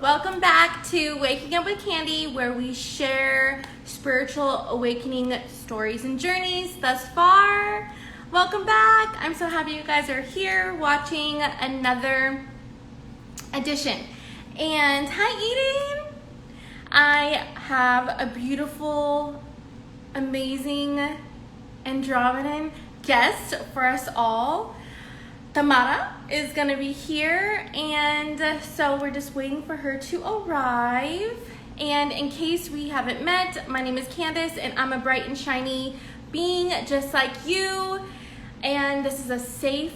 Welcome back to Waking Up with Kandy, where we share spiritual awakening stories and journeys thus far. Welcome back. I'm so happy you guys are here watching another edition. And hi, Eden. I have a beautiful, amazing, andromeda guest for us all. Tamara is going to be here, and so we're just waiting for her to arrive. And in case we haven't met, my name is Candace, and I'm a bright and shiny being just like you. And this is a safe,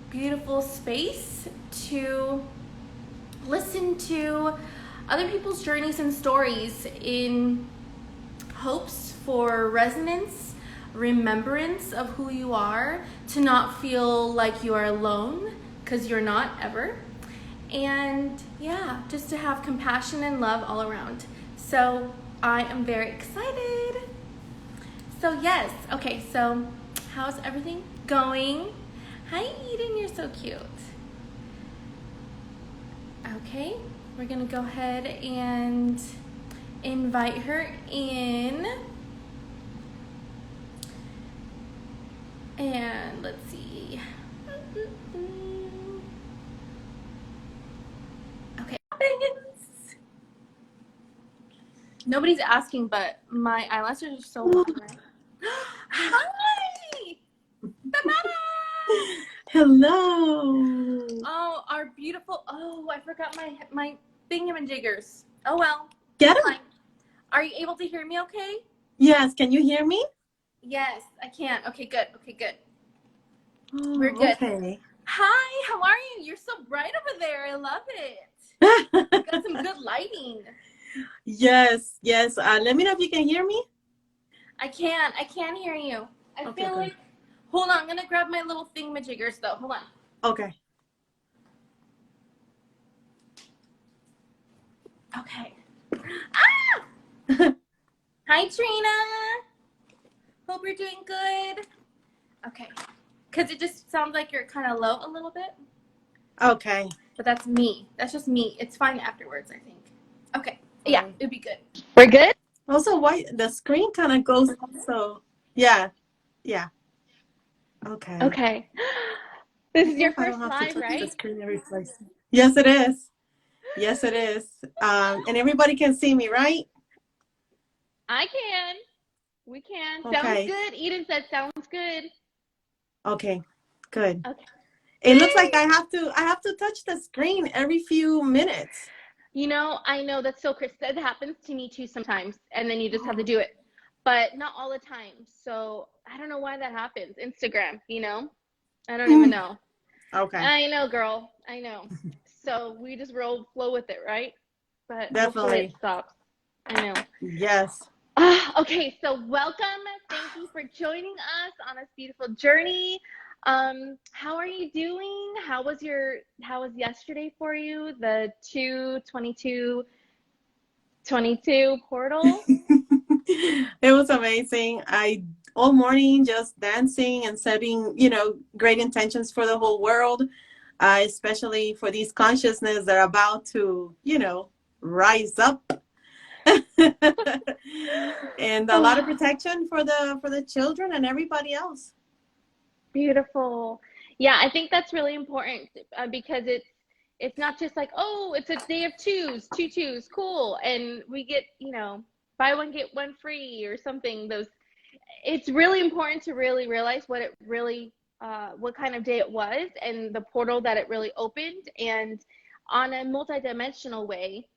beautiful space to listen to other people's journeys and stories in hopes for resonance, remembrance of who you are, to not feel like you are alone, because you're not ever. And yeah, just to have compassion and love all around. So I am very excited. So yes, okay, so how's everything going? Hi Eden, you're so cute. Okay, we're gonna go ahead and invite her in. And let's see. Okay. Nobody's asking, but my eyelashes are so long, right? Hi! Tamara! Hello. Oh, our beautiful, I forgot my thingamajiggers. Oh well. Get them. Fine. Are you able to hear me okay? Yes, can you hear me? Yes, I can. Okay, good. Okay, good. Oh, We're good. Okay. Hi, how are you? You're so bright over there. I love it. You got some good lighting. Yes. Let me know if you can hear me. I can hear you. I Okay, feel good. like, hold on, I'm gonna grab my little thingamajiggers though. Hold on. Okay. Okay. Ah! Hi, Trina. Hope you're doing good. Okay. Because it just sounds like you're kind of low a little bit. Okay. But that's me. That's just me. It's fine afterwards, I think. Okay. Yeah, it'd be good. We're good? Also, why the screen kind of goes, so yeah. Okay. Okay. This is I your hope I don't first have to live, touch the right? screen every place. Yes, it is. Yes, it is. And everybody can see me, right? I can. We can. Sounds Okay. good. Eden said sounds good. Okay. Good. Okay. It looks like I have to touch the screen every few minutes. You know, I know that's so Chris. That happens to me too sometimes, and then you just have to do it. But not all the time. So I don't know why that happens. Instagram, you know? I don't even know. Okay. I know, girl. I know. So we just flow with it, right? But hopefully Definitely. it stops. I know. Yes. Okay, so welcome. Thank you for joining us on this beautiful journey. How are you doing? How was yesterday for you? The 2/22/22 portal? It was amazing. I all morning just dancing and setting, great intentions for the whole world, especially for these consciousness that are about to, rise up. And a lot of protection for the children and everybody else. Beautiful. Yeah, I think that's really important because it's not just like, oh, it's a day of two twos, cool, and we get, buy one get one free or something. It's really important to really realize what kind of day it was and the portal that it really opened, and on a multidimensional way.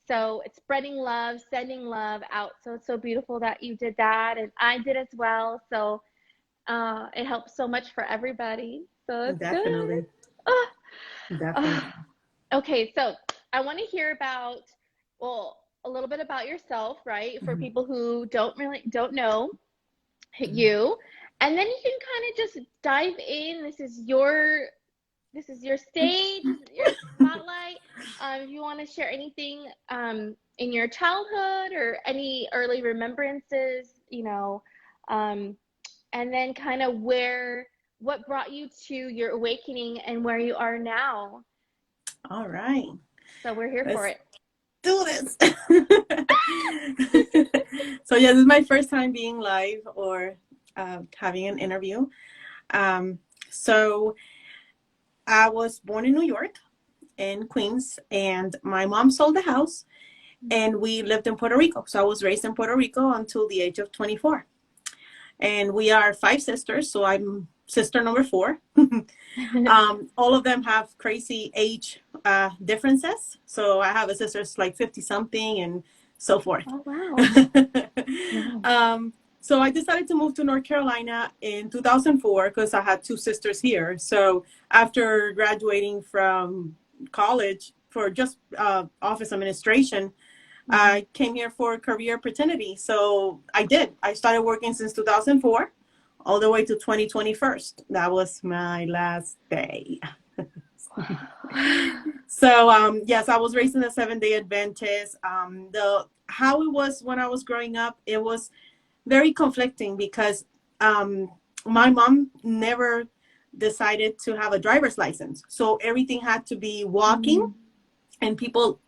So it's spreading love, sending love out. So it's so beautiful that you did that, and I did as well. So it helps so much for everybody. So it's Definitely. good. Ah. Definitely. Okay, so I want to hear about, a little bit about yourself, right? For people who don't know you, and then you can kind of just dive in. This is your stage, this is your spotlight. If you want to share anything in your childhood or any early remembrances, and then kind of what brought you to your awakening and where you are now. All right. So we're here for it. Do this. So yeah, this is my first time being live or having an interview. So I was born in New York, in Queens, and my mom sold the house, and we lived in Puerto Rico. So I was raised in Puerto Rico until the age of 24. And we are 5 sisters, so I'm sister number 4. All of them have crazy age differences. So I have a sister that's like 50 something and so forth. Oh, wow. Wow. So I decided to move to North Carolina in 2004 because I had 2 sisters here. So after graduating from college for just office administration, I came here for career opportunity. So I did. I started working since 2004 all the way to 2021. That was my last day. So yes, I was raised in a 7-day Adventist. How it was when I was growing up, it was very conflicting because my mom never decided to have a driver's license. So everything had to be walking and people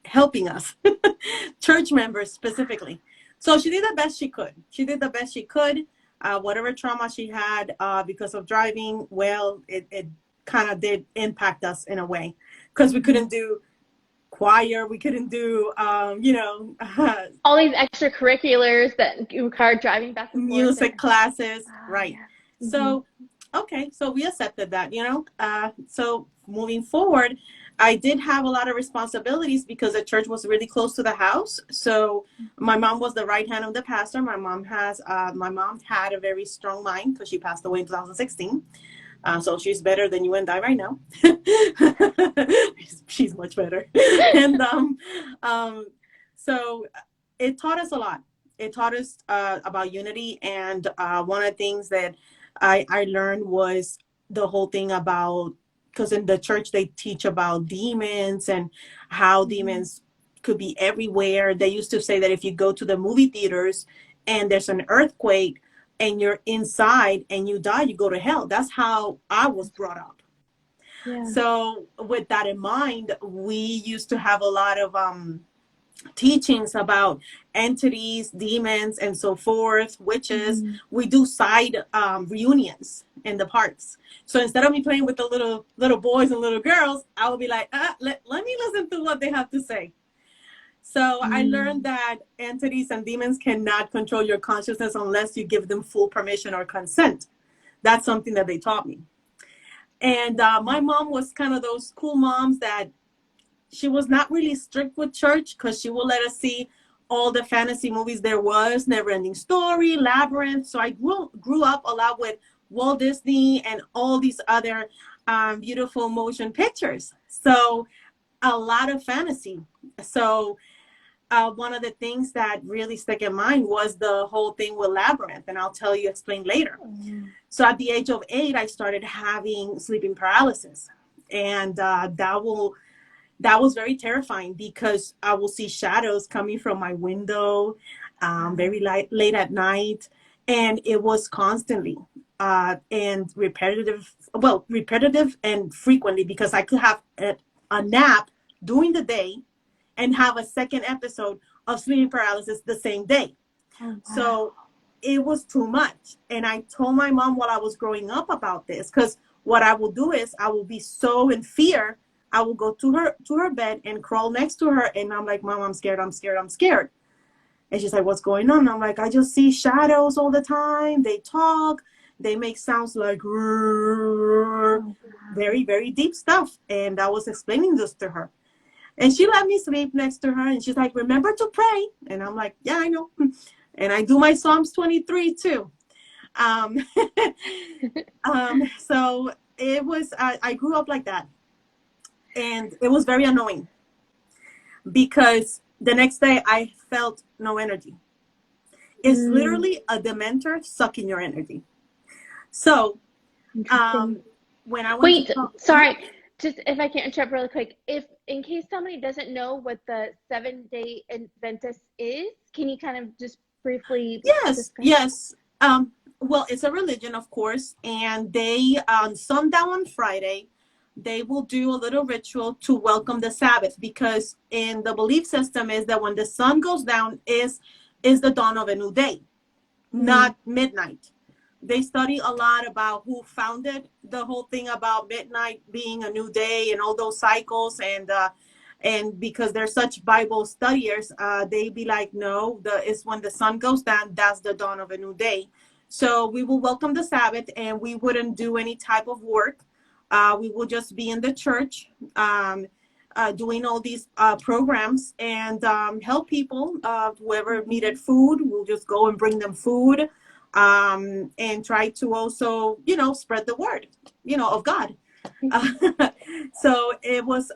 helping us, church members specifically. So she did the best she could. Whatever trauma she had because of driving, well, it kind of did impact us in a way because we couldn't do choir, we couldn't do, all these extracurriculars that require driving back and forth. Music classes, right. Yeah. So, okay, so we accepted that, so moving forward, I did have a lot of responsibilities because the church was really close to the house. So my mom was the right hand of the pastor. My mom had a very strong mind because she passed away in 2016. So she's better than you and I right now. She's much better. And so it taught us a lot. It taught us about unity. And one of the things that I learned was the whole thing about, because in the church they teach about demons and how demons could be everywhere. They used to say that if you go to the movie theaters and there's an earthquake, and you're inside and you die, you go to hell. That's how I was brought up. Yeah. So with that in mind, we used to have a lot of teachings about entities, demons, and so forth, witches. We do side reunions in the parks. So instead of me playing with the little boys and little girls, I would be like, let me listen to what they have to say. So I learned that entities and demons cannot control your consciousness unless you give them full permission or consent. That's something that they taught me. And my mom was kind of those cool moms that she was not really strict with church because she would let us see all the fantasy movies there was, Never-Ending Story, Labyrinth. So I grew up a lot with Walt Disney and all these other beautiful motion pictures. So a lot of fantasy. So one of the things that really stuck in mind was the whole thing with Labyrinth, and I'll explain later. So at the age of 8, I started having sleeping paralysis, and that was very terrifying because I will see shadows coming from my window very late at night, and it was constantly and repetitive and frequently because I could have a nap during the day and have a second episode of sleeping paralysis the same day. Oh, wow. So it was too much. And I told my mom while I was growing up about this, because what I will do is I will be so in fear, I will go to her bed and crawl next to her. And I'm like, Mom, I'm scared. And she's like, what's going on? I'm like, I just see shadows all the time. They talk. They make sounds like very, very deep stuff. And I was explaining this to her. And she let me sleep next to her. And she's like, remember to pray. And I'm like, yeah, I know. And I do my Psalms 23 too. So it was, I grew up like that. And it was very annoying because the next day I felt no energy. It's literally a dementor sucking your energy. So when I went sorry, just if I can interrupt really quick, if in case somebody doesn't know what the 7-day Adventist is, can you kind of just briefly describe? Yes. Well, it's a religion, of course, and they on sundown on Friday, they will do a little ritual to welcome the Sabbath, because in the belief system is that when the sun goes down is the dawn of a new day, not midnight. They study a lot about who founded the whole thing about midnight being a new day and all those cycles, and because they're such Bible studiers, they be like, no, it's when the sun goes down, that's the dawn of a new day. So we will welcome the Sabbath, and we wouldn't do any type of work. We will just be in the church, doing all these programs, and help people. Whoever needed food, we'll just go and bring them food, and try to also, spread the word, of God. So it was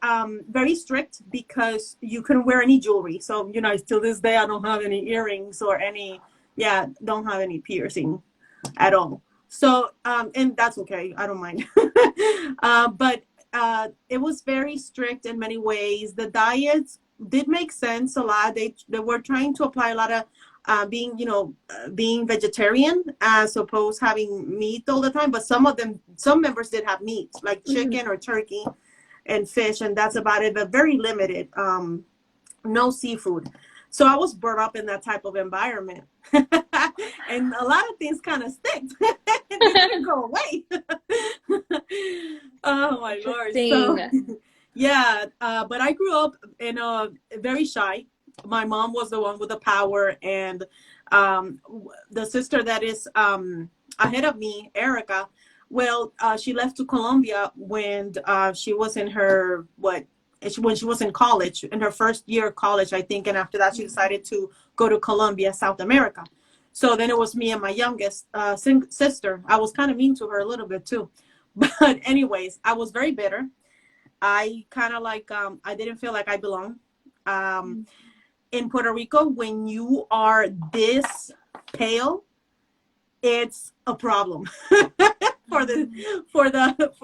very strict, because you couldn't wear any jewelry. So, till this day, I don't have any earrings or don't have any piercing at all. So, and that's okay. I don't mind. But it was very strict in many ways. The diets did make sense a lot. They were trying to apply a lot of being vegetarian as opposed having meat all the time. But some members did have meat, like chicken or turkey and fish, and that's about it. But very limited, no seafood. So I was brought up in that type of environment, and a lot of things kind of stick. They didn't go away. Oh my Lord! So, yeah, but I grew up in a very shy. My mom was the one with the power, and the sister that is ahead of me, Erica, well, she left to Colombia when she was in her when she was in college, in her first year of college, I think, and after that she decided to go to Colombia, South America. So then it was me and my youngest sister. I was kind of mean to her a little bit too, but anyways, I was very bitter. I kind of like I didn't feel like I belonged. In Puerto Rico, when you are this pale, it's a problem.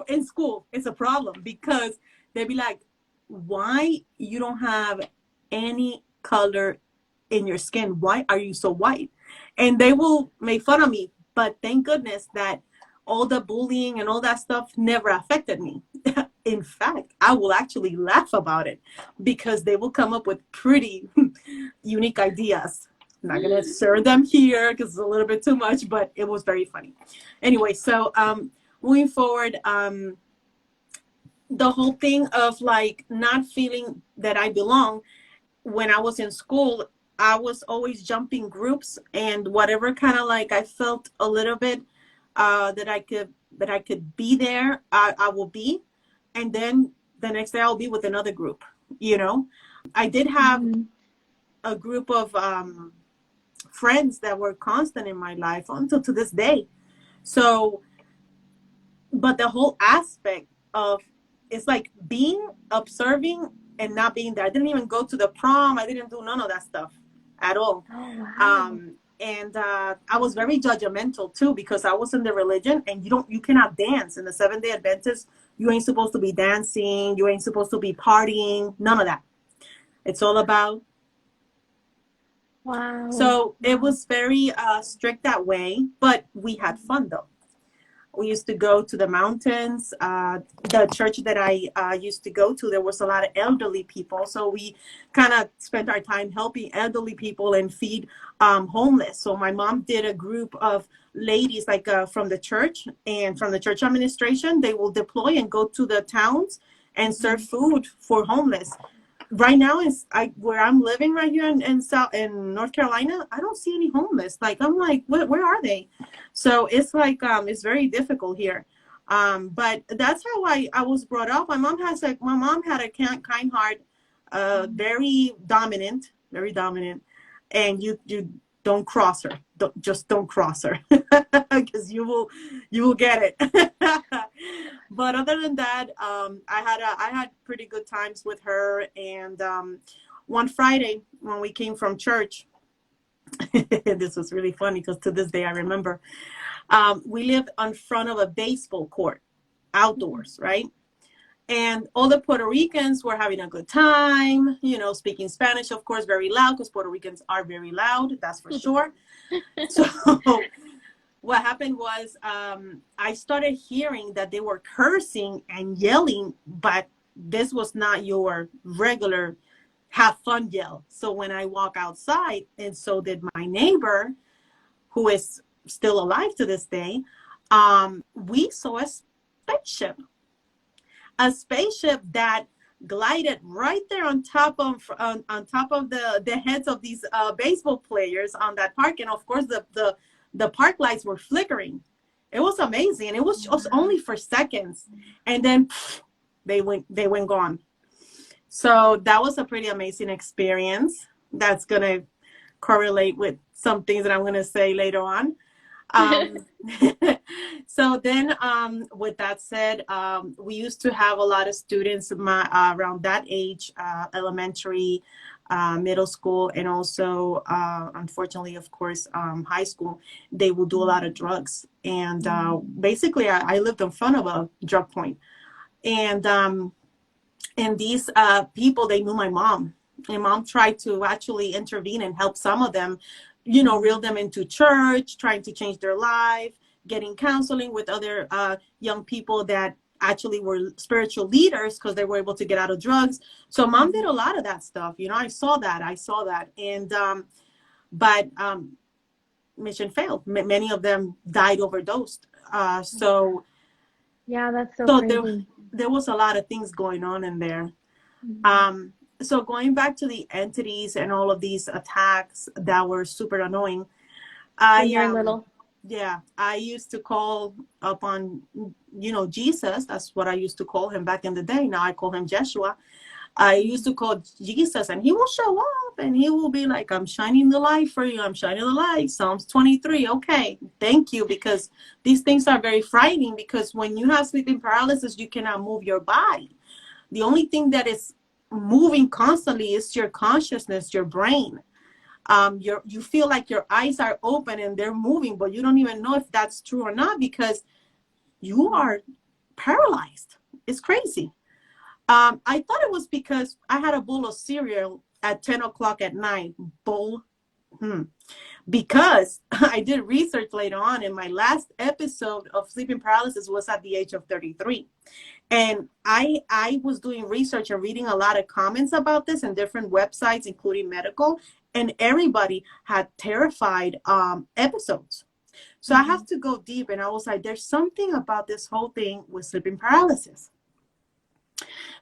In school, it's a problem, because they'd be like, why you don't have any color in your skin? Why are you so white? And they will make fun of me, but thank goodness that all the bullying and all that stuff never affected me. In fact, I will actually laugh about it, because they will come up with pretty unique ideas. I'm not going to share them here because it's a little bit too much, but it was very funny. Anyway, so moving forward, the whole thing of like not feeling that I belong, when I was in school, I was always jumping groups, and whatever kind of like I felt a little bit that I could be there, I will be. And then the next day I'll be with another group, I did have a group of friends that were constant in my life until to this day. So, but the whole aspect of, it's like being observing and not being there. I didn't even go to the prom. I didn't do none of that stuff at all. Oh, wow. And I was very judgmental too, because I was in the religion, and you cannot dance in the Seventh-day Adventist. You ain't supposed to be dancing. You ain't supposed to be partying. None of that. It's all about. Wow. So it was very strict that way, but we had fun though. We used to go to the mountains. The church that I used to go to, there was a lot of elderly people. So we kind of spent our time helping elderly people and feed homeless. So my mom did a group of ladies like from the church and from the church administration. They will deploy and go to the towns and serve food for homeless. Right now, where I'm living right here in North Carolina, I don't see any homeless. Like, I'm like, where are they? So it's like, it's very difficult here. But that's how I was brought up. My mom had a kind heart, very dominant, and you don't cross her. Don't cross her, because you will get it. But other than that, I had pretty good times with her. And one Friday when we came from church, this was really funny because to this day I remember. We lived in front of a baseball court, outdoors, right? And all the Puerto Ricans were having a good time, speaking Spanish, of course, very loud, because Puerto Ricans are very loud, that's for sure. So what happened was I started hearing that they were cursing and yelling, but this was not your regular have fun yell. So when I walk outside, and so did my neighbor, who is still alive to this day, we saw spaceship, a spaceship that glided right there on top of top of the heads of these baseball players on that park, and of course the park lights were flickering. It was amazing, and it was just only for seconds, and then pff, they went gone. So that was a pretty amazing experience. That's gonna correlate with some things that I'm gonna say later on. Um, so then, with that said, we used to have a lot of students around that age, elementary, middle school, and also, unfortunately, of course, high school. They will do a lot of drugs. And basically, I lived in front of a drug point. And these people, they knew my mom. My mom tried to actually intervene and help some of them, reel them into church, trying to change their life, getting counseling with other young people that actually were spiritual leaders because they were able to get out of drugs. So mom did a lot of that stuff. I saw that. And, but mission failed. Many of them died overdosed. So yeah, that's so crazy. crazy. There was a lot of things going on in there. So going back to the entities and all of these attacks that were super annoying, When you're little. I used to call upon, Jesus. That's what I used to call him back in the day. Now I call him Jeshua. I used to call Jesus, and he will show up and he will be like, I'm shining the light for you. I'm shining the light. Psalms 23. Okay, thank you. Because these things are very frightening, because when you have sleeping paralysis, you cannot move your body. The only thing that is moving constantly is your consciousness, your brain. You feel like your eyes are open and they're moving, but you don't even know if that's true or not, because you are paralyzed. It's crazy. I thought it was because I had a bowl of cereal at 10 o'clock at night. Because I did research later on, and my last episode of sleeping paralysis was at the age of 33. And I was doing research and reading a lot of comments about this in different websites, including medical, and everybody had terrified episodes. So I have to go deep, and I was like, there's something about this whole thing with sleeping paralysis.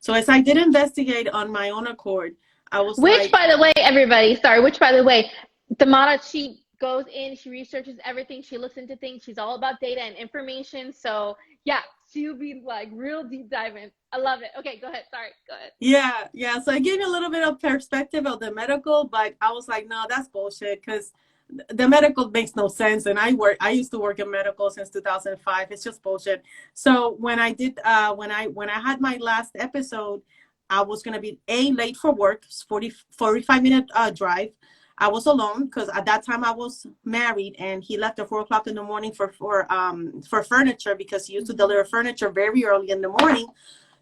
So as I did investigate on my own accord, I was which, by the way, everybody, Tamara, she goes in, she researches everything, she looks into things, she's all about data and information. So yeah, she'll be like real deep diving. I love it. Okay, go ahead. Sorry, go ahead. Yeah. So I gave you a little bit of perspective of the medical, but I was like, no, that's bullshit, because the medical makes no sense. And I used to work in medical since 2005. It's just bullshit. So when I did, when I had my last episode, I was going to be late for work, 45-minute drive. I was alone because at that time I was married, and he left at 4 o'clock in the morning for furniture, because he used to deliver furniture very early in the morning.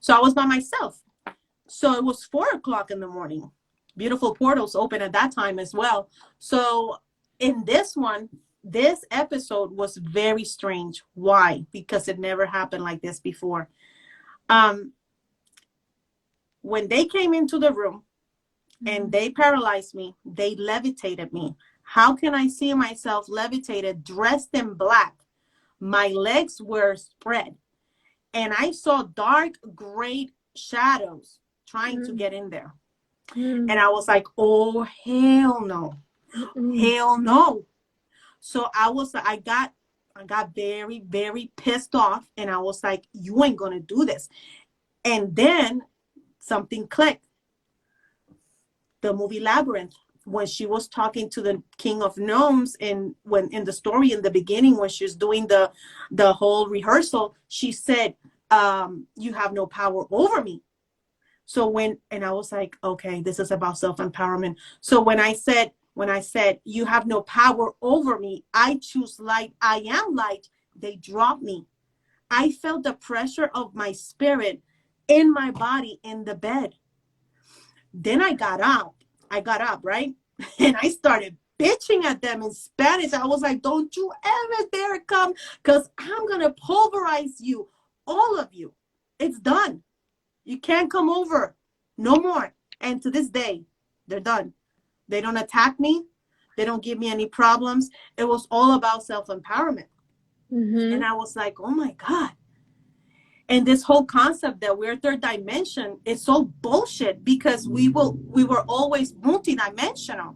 So I was by myself. So it was 4 o'clock in the morning. Beautiful portals open at that time as well. So in this episode was very strange. Why? Because it never happened like this before. When they came into the room and they paralyzed me, they levitated me. How can I see myself levitated, dressed in black? My legs were spread, and I saw dark gray shadows trying to get in there. And I was like, oh, hell no. Hell no. So I got very, very pissed off, and I was like, you ain't going to do this. And then something clicked. The movie Labyrinth, when she was talking to the King of Gnomes, in the story in the beginning, when she was doing the whole rehearsal, she said, you have no power over me. So and I was like, okay, this is about self-empowerment. So when I said, you have no power over me, I choose light, I am light, they dropped me. I felt the pressure of my spirit in my body in the bed. Then I got up, right? And I started bitching at them in Spanish. I was like, don't you ever dare come, because I'm going to pulverize you, all of you. It's done. You can't come over no more. And to this day, they're done. They don't attack me. They don't give me any problems. It was all about self-empowerment. And I was like, oh my God. And this whole concept that we're third dimension is so bullshit, because we were always multidimensional,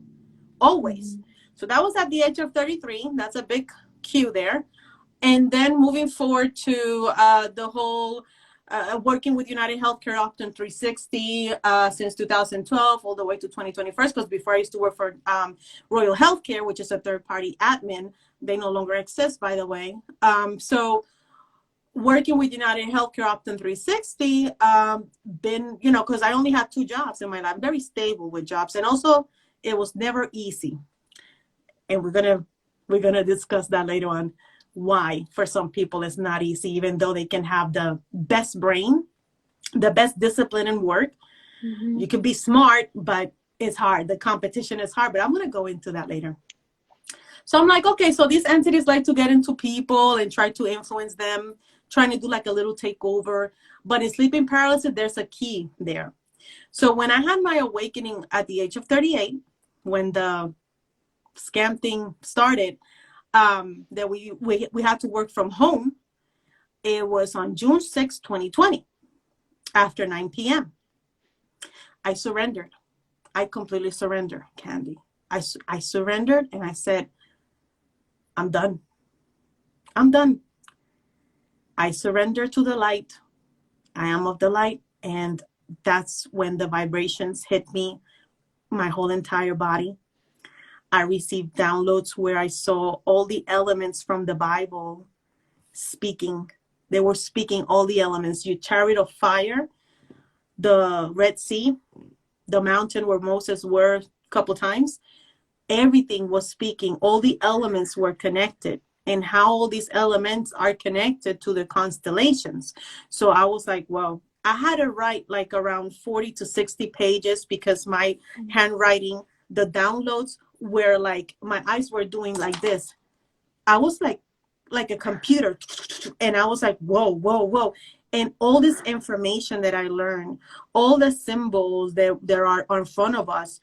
always. So that was at the age of 33. That's a big cue there. And then moving forward to the whole working with United Healthcare Optum 360 since 2012 all the way to 2021. Because before I used to work for Royal Healthcare, which is a third-party admin. They no longer exist, by the way. So working with United Healthcare Optum 360, been, you know, because I only had 2 jobs in my life. I'm very stable with jobs. And also, it was never easy. And we're gonna discuss that later on. Why for some people it's not easy, even though they can have the best brain, the best discipline and work. You can be smart, but it's hard. The competition is hard, but I'm going to go into that later. So I'm like, okay, so these entities like to get into people and try to influence them, trying to do like a little takeover. But in sleeping paralysis, there's a key there. So when I had my awakening at the age of 38, when the scam thing started, that we had to work from home. It was on June 6, 2020, after 9 p.m. I surrendered. I completely surrendered, Kandy. I surrendered and I said, I'm done. I'm done. I surrender to the light. I am of the light. And that's when the vibrations hit me, my whole entire body. I received downloads where I saw all the elements from the Bible speaking. They were speaking all the elements. Your chariot of fire, the Red Sea, the mountain where Moses were a couple times. Everything was speaking. All the elements were connected, and how all these elements are connected to the constellations. So I was like, well, I had to write like around 40 to 60 pages because my handwriting, the downloads where like my eyes were doing like this. I was like a computer, and I was like, whoa, whoa, whoa. And all this information that I learned, all the symbols that there are in front of us,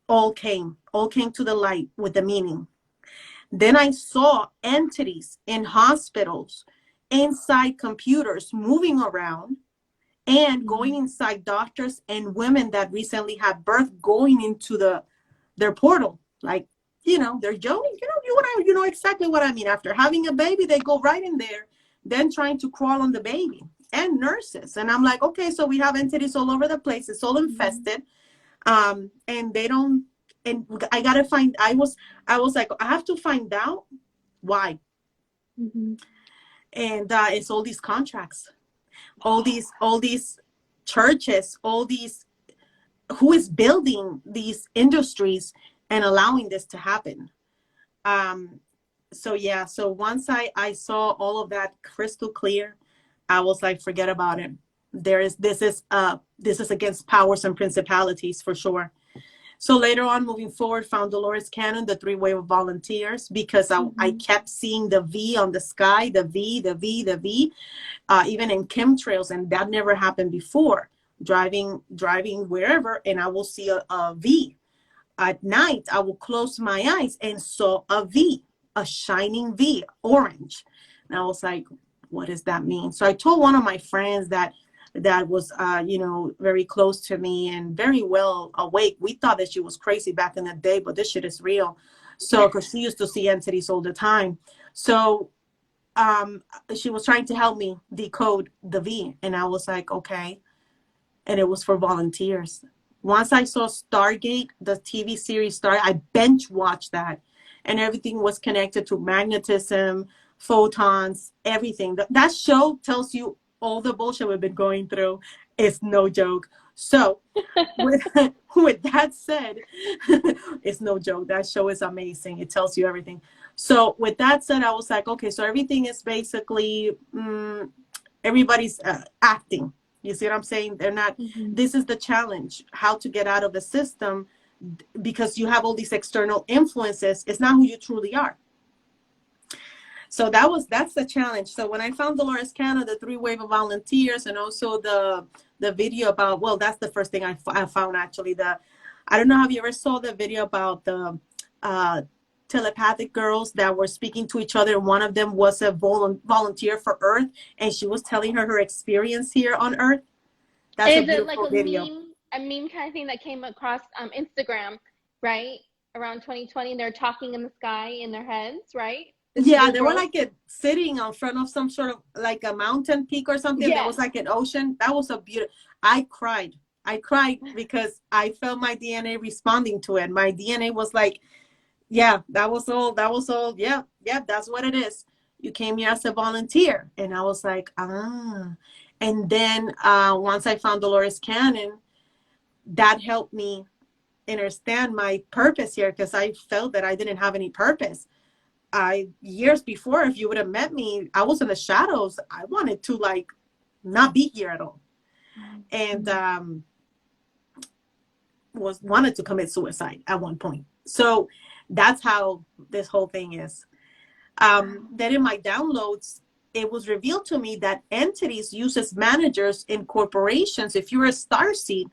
all came to the light with the meaning. Then I saw entities in hospitals, inside computers, moving around and going inside doctors and women that recently had birth, going into their portal. Like, you know, they're joking, you know exactly what I mean. After having a baby, they go right in there, then trying to crawl on the baby, and nurses. And I'm like, okay, so we have entities all over the place. It's all infested. And they don't, and I gotta find, I was like, I have to find out why. And it's all these contracts, all these churches, all these, who is building these industries and allowing this to happen. So yeah, so once I saw all of that crystal clear, I was like, forget about it. This is against powers and principalities for sure. So later on, moving forward, found Dolores Cannon, the 3-way of volunteers, because I kept seeing the V on the sky, the V, even in chemtrails, and that never happened before. Driving wherever, and I will see a V. At night, I will close my eyes and saw a V, a shining V, orange. And I was like, what does that mean? So I told one of my friends that was, very close to me and very well awake. We thought that she was crazy back in the day, but this shit is real. So, because she used to see entities all the time. So she was trying to help me decode the V. And I was like, okay. And it was for volunteers. Once I saw Stargate, the TV series Stargate, I bench watched that. And everything was connected to magnetism, photons, everything. That show tells you all the bullshit we've been going through. It's no joke. So with that said, it's no joke. That show is amazing. It tells you everything. So with that said, I was like, okay, so everything is basically, everybody's acting. You see what I'm saying? They're not, this is the challenge, how to get out of the system because you have all these external influences, it's not who you truly are. So that's the challenge. So when I found Dolores Cannon, the 3 wave of volunteers, and also the video about, well, that's the first thing I found actually. I don't know if you ever saw the video about the telepathic girls that were speaking to each other. One of them was a volunteer for Earth, and she was telling her experience here on Earth. That's a Is it like beautiful video. A meme kind of thing that came across Instagram, right? Around 2020, and they're talking in the sky in their heads, right? Yeah, they were like sitting in front of some sort of like a mountain peak or something. There was like an ocean. That was a beautiful. I cried because I felt my DNA responding to it. My DNA was like, yeah, that was all. Yeah, that's what it is. You came here as a volunteer. And I was like, ah. And then once I found Dolores Cannon, that helped me understand my purpose here, because I felt that I didn't have any purpose. Years before, if you would have met me, I was in the shadows. I wanted to like not be here at all. And wanted to commit suicide at one point. So that's how this whole thing is. Then in my downloads, it was revealed to me that entities use as managers in corporations. If you're a starseed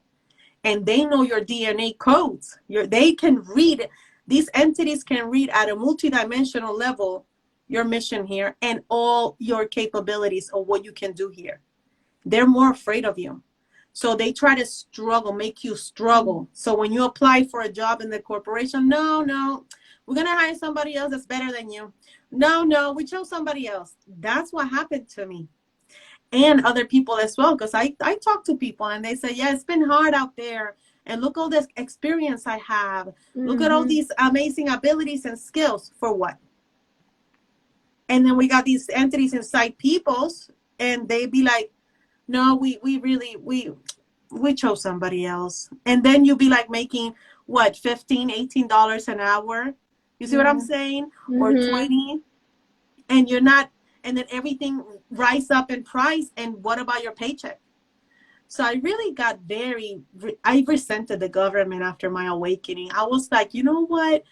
and they know your DNA codes, they can read. These entities can read at a multidimensional level your mission here and all your capabilities of what you can do here. They're more afraid of you. So they try to make you struggle. So when you apply for a job in the corporation, no, we're going to hire somebody else that's better than you. No, we chose somebody else. That's what happened to me. And other people as well, because I talk to people and they say, yeah, it's been hard out there. And look all this experience I have. Look at all these amazing abilities and skills. For what? And then we got these entities inside people's, and they be like, no, we chose somebody else. And then you be like making what, $15, $18 an hour? You see what I'm saying? Or 20, and you're not, and then everything rise up in price. And what about your paycheck? So I really got I resented the government after my awakening. I was like, you know what?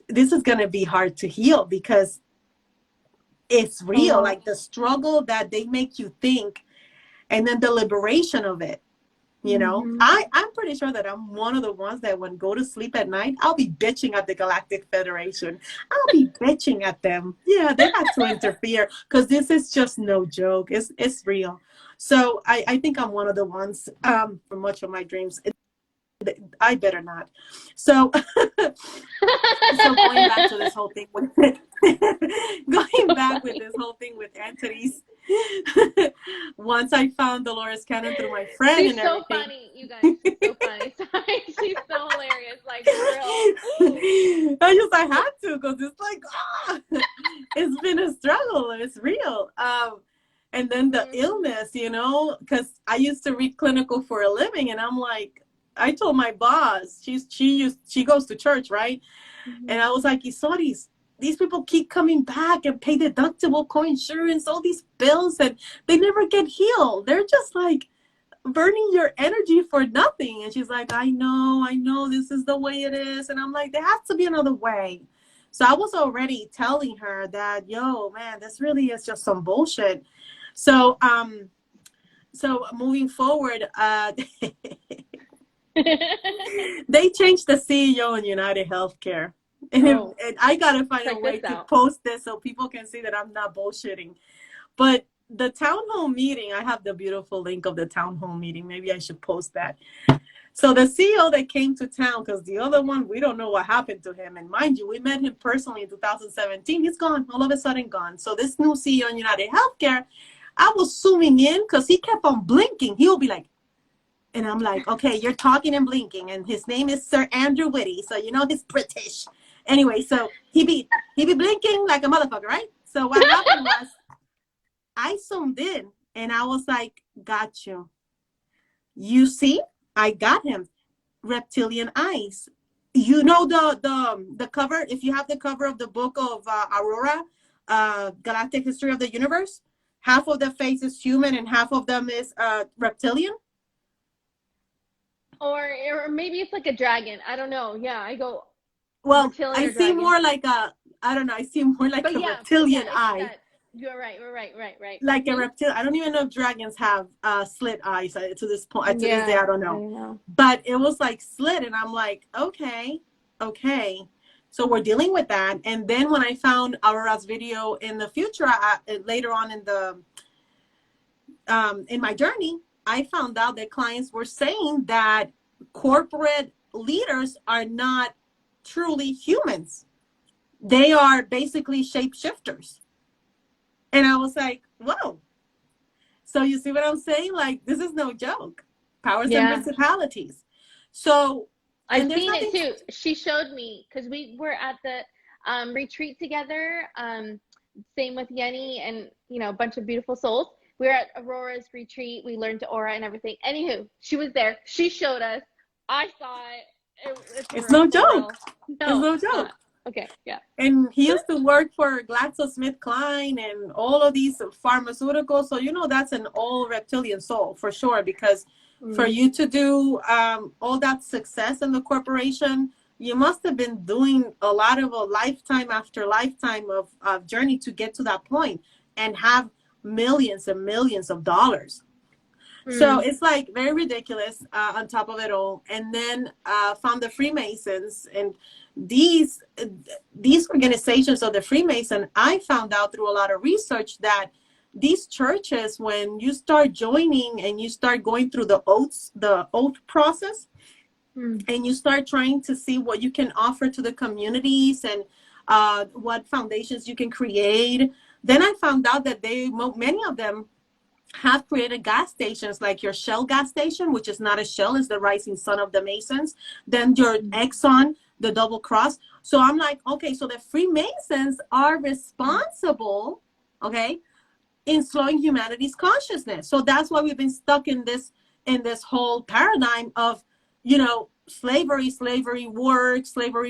This is going to be hard to heal, because it's real. Like the struggle that they make you think, and then the liberation of it. You know, I'm pretty sure that I'm one of the ones that when go to sleep at night, I'll be bitching at the Galactic Federation. I'll be bitching at them. Yeah, they had to interfere, because this is just no joke. It's real. So I think I'm one of the ones for much of my dreams. I better not. So, so going back to this whole thing with entities. Once I found Dolores Cannon through my friend. She's and so everything. funny, you guys. She's so funny. Sorry, she's so hilarious. Like, for real. I had to, because it's like, it's been a struggle. It's real. And then the illness, you know, because I used to read clinical for a living, and I'm like, I told my boss, she goes to church, right? And I was like, you saw these people keep coming back and pay deductible, co-insurance, all these bills, and they never get healed. They're just like burning your energy for nothing. And she's like, I know, this is the way it is. And I'm like, there has to be another way. So I was already telling her that, yo, man, this really is just some bullshit. So, so moving forward, they changed the CEO in United Healthcare. And I got to find a way to post this so people can see that I'm not bullshitting. But the town hall meeting, I have the beautiful link of the town hall meeting. Maybe I should post that. So the CEO that came to town, because the other one, we don't know what happened to him. And mind you, we met him personally in 2017. He's gone, all of a sudden gone. So this new CEO in United Healthcare, I was zooming in because he kept on blinking. He would be like, and I'm like, okay, you're talking and blinking. And his name is Sir Andrew Whitty. So, you know, he's British. Anyway, so he be blinking like a motherfucker, right? So what happened was I zoomed in and I was like, got you. You see, I got him. Reptilian eyes. You know the cover, if you have the cover of the book of Aurora, Galactic History of the Universe, half of the face is human and half of them is reptilian. or maybe it's like a dragon. I don't know. Yeah, I go Well, reptilian I or see dragon. more like a, I don't know, I see more like a But yeah, reptilian it's eye. that. You're right. We're right. Right. Right. Like a Mm-hmm. reptile. I don't even know if dragons have slit eyes to this point. To this day, Yeah, I don't I know. don't know. But it was like slit, and I'm like, okay, okay. So we're dealing with that. And then when I found Aurora's video in the future, later on in my journey, I found out that clients were saying that corporate leaders are not truly humans. They are basically shapeshifters. And I was like, whoa. So you see what I'm saying? Like, this is no joke. Powers and Yeah, principalities. So, I've and there's seen it nothing. too. She showed me because we were at the retreat together. Same with Yenny and a bunch of beautiful souls. We were at Aurora's retreat. We learned aura and everything. Anywho, she was there. She showed us. I saw it. It's It's real, no for joke. real. It's No, no it's not. joke. Okay, yeah. And he used to work for GlaxoSmithKline and all of these pharmaceuticals. So, that's an all reptilian soul for sure, because for Mm. you to do all that success in the corporation, you must have been doing a lot of a lifetime after lifetime of journey to get to that point and have millions and millions of dollars. So Mm. it's like very ridiculous on top of it all. And then found the Freemasons, and these organizations of the Freemason, I found out through a lot of research that these churches, when you start joining and you start going through the oath process, Mm. and you start trying to see what you can offer to the communities and what foundations you can create, then I found out that many of them have created gas stations, like your Shell gas station, which is not a Shell, is the rising sun of the Masons. Then your Exxon, the double cross. So I'm like, okay, so the Freemasons are responsible, okay, in slowing humanity's consciousness. So that's why we've been stuck in this whole paradigm of, slavery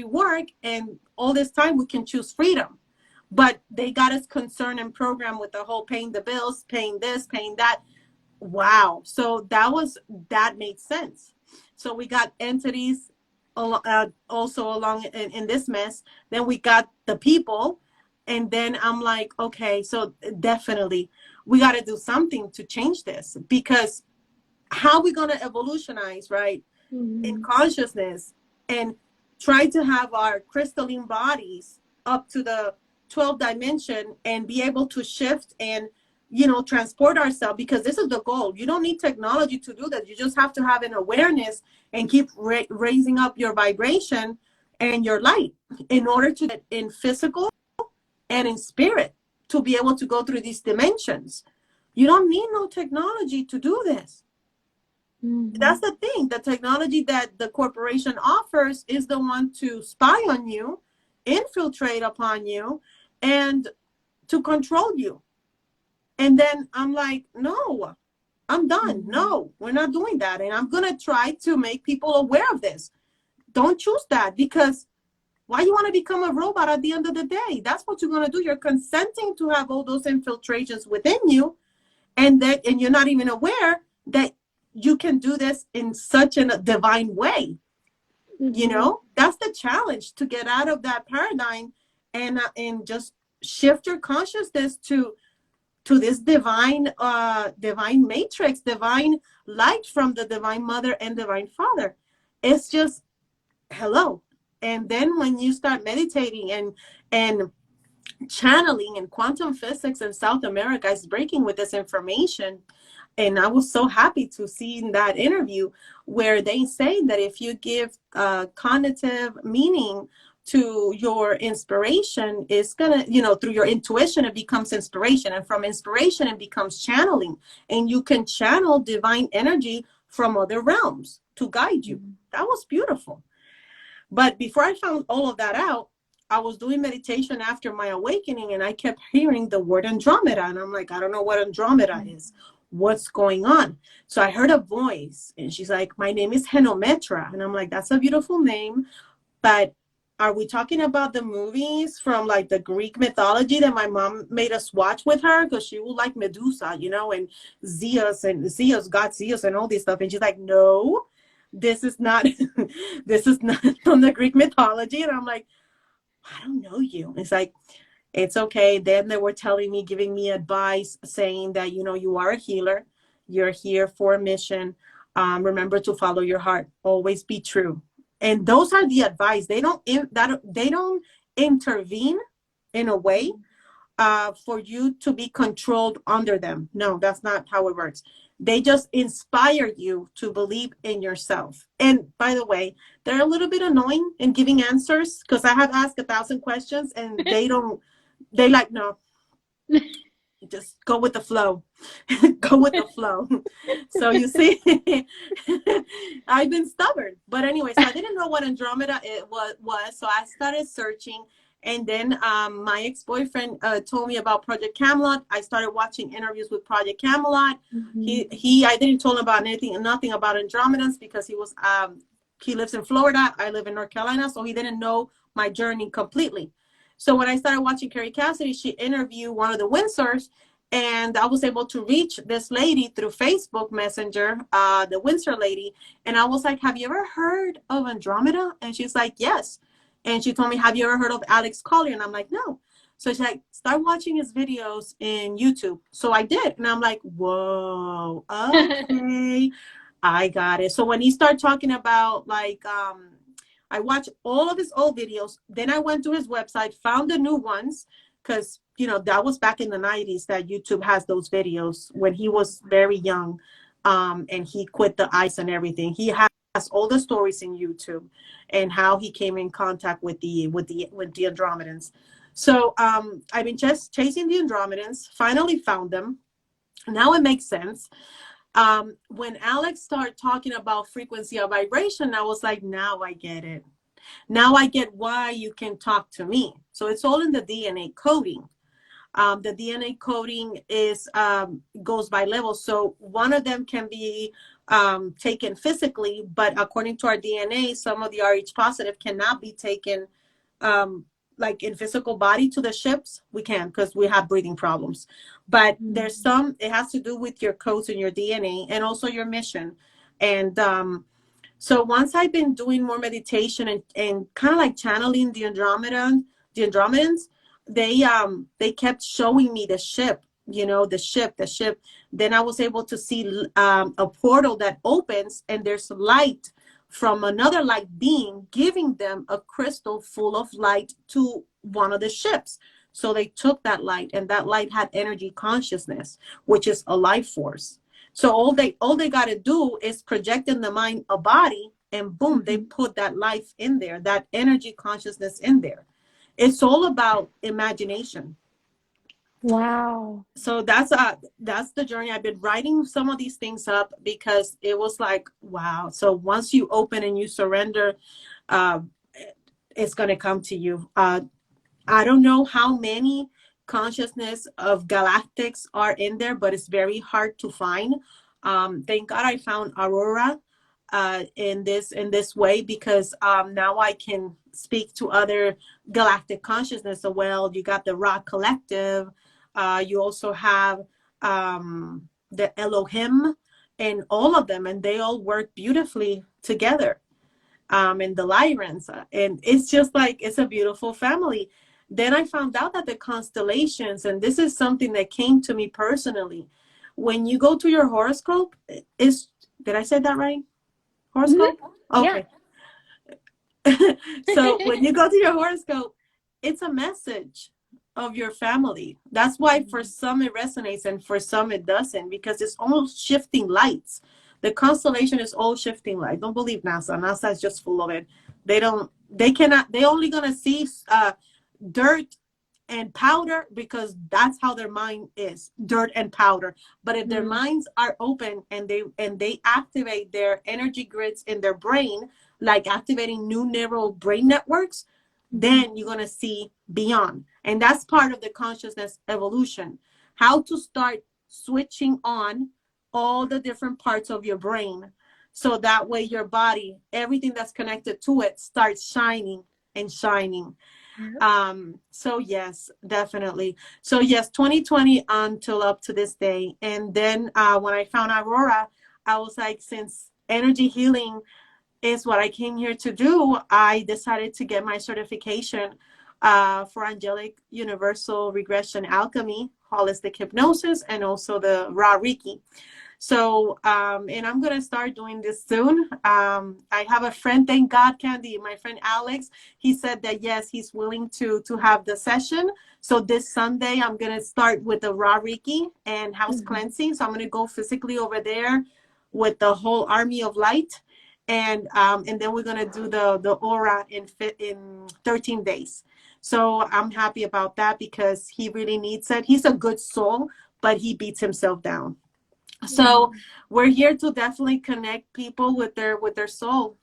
work, and all this time we can choose freedom. But they got us concerned and programmed with the whole paying the bills, paying this, paying that. Wow. So that made sense. So we got entities also along in this mess. Then we got the people. And then I'm like, okay, so definitely we got to do something to change this, because how are we going to evolutionize, right? In consciousness and try to have our crystalline bodies up to the 12th dimension and be able to shift and transport ourselves, because this is the goal. You don't need technology to do that. You just have to have an awareness and keep raising up your vibration and your light in order to get in physical and in spirit to be able to go through these dimensions. You don't need no technology to do this. That's the thing. The technology that the corporation offers is the one to spy on you, infiltrate upon you, and to control you. And then I'm like, no, I'm done. No, we're not doing that. And I'm going to try to make people aware of this. Don't choose that, because why you want to become a robot at the end of the day? That's what you're going to do. You're consenting to have all those infiltrations within you, and you're not even aware that you can do this in such a divine way. That's the challenge, to get out of that paradigm and just shift your consciousness to this divine matrix, divine light from the divine mother and divine father. It's just hello. And then when you start meditating and channeling, and quantum physics in South America is breaking with this information. And I was so happy to see in that interview where they say that if you give cognitive meaning to your inspiration, it's gonna, through your intuition, it becomes inspiration. And from inspiration, it becomes channeling. And you can channel divine energy from other realms to guide you. That was beautiful. But before I found all of that out, I was doing meditation after my awakening, and I kept hearing the word Andromeda. And I'm like, I don't know what Andromeda is. What's going on? So I heard a voice, and she's like, my name is Henometra. And I'm like, that's a beautiful name. But are we talking about the movies from like the Greek mythology that my mom made us watch with her? Because she would like Medusa, and Zeus, God Zeus and all this stuff. And she's like, no. this is not this is not from the Greek mythology. And I'm like, I don't know you. It's like, it's okay. Then they were telling me, giving me advice, saying that, you know, you are a healer. You're here for a mission. Remember to follow your heart. Always be true. And those are the advice. They don't intervene in a way for you to be controlled under them. No, that's not how it works. They just inspire you to believe in yourself. And by the way, they're a little bit annoying in giving answers because I have asked 1,000 questions and they like, no, just go with the flow. Go with the flow. So you see, I've been stubborn. But anyway, so I didn't know what Andromeda it was. So I started searching. And then my ex-boyfriend told me about Project Camelot. I started watching interviews with Project Camelot. I didn't tell him about nothing about Andromedans because he lives in Florida. I live in North Carolina. So he didn't know my journey completely. So when I started watching Carrie Cassidy, she interviewed one of the Windsors, and I was able to reach this lady through Facebook Messenger, the Windsor lady. And I was like, have you ever heard of Andromeda? And she's like, yes. And she told me, have you ever heard of Alex Collier? And I'm like, no. So she's like, start watching his videos in YouTube. So I did. And I'm like, whoa, okay, I got it. So when he started talking about like, I watched all of his old videos. Then I went to his website, found the new ones, because, you know, that was back in the 90s that YouTube has those videos when he was very young, and he quit the ice and everything. He has all the stories in YouTube and how he came in contact with the Andromedans. So I've been just chasing the Andromedans, finally found them. Now it makes sense. When Alex started talking about frequency of vibration, I was like, now I get it. Now I get why you can talk to me. So it's all in the DNA coding. The DNA coding goes by levels. So one of them can be taken physically, but according to our DNA, some of the RH positive cannot be taken like in physical body to the ships. We can because we have breathing problems. But there's some, it has to do with your codes and your DNA and also your mission. And so once I've been doing more meditation and kind of like channeling the Andromedans, they kept showing me the ship, you know, the ship. Then I was able to see a portal that opens and there's light from another light being giving them a crystal full of light to one of the ships. So they took that light, and that light had energy consciousness, which is a life force. So all they got to do is project in the mind a body, and boom, they put that life in there, that energy consciousness in there. It's all about imagination. Wow. So that's the journey. I've been writing some of these things up because it was like, wow. So once you open and you surrender, it's going to come to you. I don't know how many consciousness of galactics are in there, but it's very hard to find. Thank God I found Aurora in this way, because now I can speak to other galactic consciousness. So, well, you got the A.U.R.A.H.H collective. You also have the Elohim and all of them, and they all work beautifully together. And the Lyrans, and it's just like, it's a beautiful family. Then I found out that the constellations, and this is something that came to me personally, when you go to your horoscope, did I say that right? Horoscope? Okay. Yeah. So when you go to your horoscope, it's a message of your family. That's why for some it resonates and for some it doesn't, because it's all shifting lights. The constellation is all shifting light. Don't believe NASA. NASA is just full of it. They only gonna see dirt and powder, because that's how their mind is, dirt and powder. But if their minds are open and they activate their energy grids in their brain, like activating new neural brain networks, then you're going to see beyond. And that's part of the consciousness evolution, how to start switching on all the different parts of your brain, so that way your body, everything that's connected to it, starts shining and shining. So yes, definitely. So yes, 2020 until up to this day. And then when I found Aurora, I was like, since energy healing is what I came here to do, I decided to get my certification for angelic universal regression alchemy, holistic hypnosis, and also the raw Reiki. So, and I'm going to start doing this soon. I have a friend, thank God, Kandy, my friend Alex, he said that, yes, he's willing to have the session. So this Sunday, I'm going to start with the raw Reiki and house cleansing. So I'm going to go physically over there with the whole army of light. And then we're going to do the aura in 13 days. So I'm happy about that because he really needs it. He's a good soul, but he beats himself down. So we're here to definitely connect people with their soul,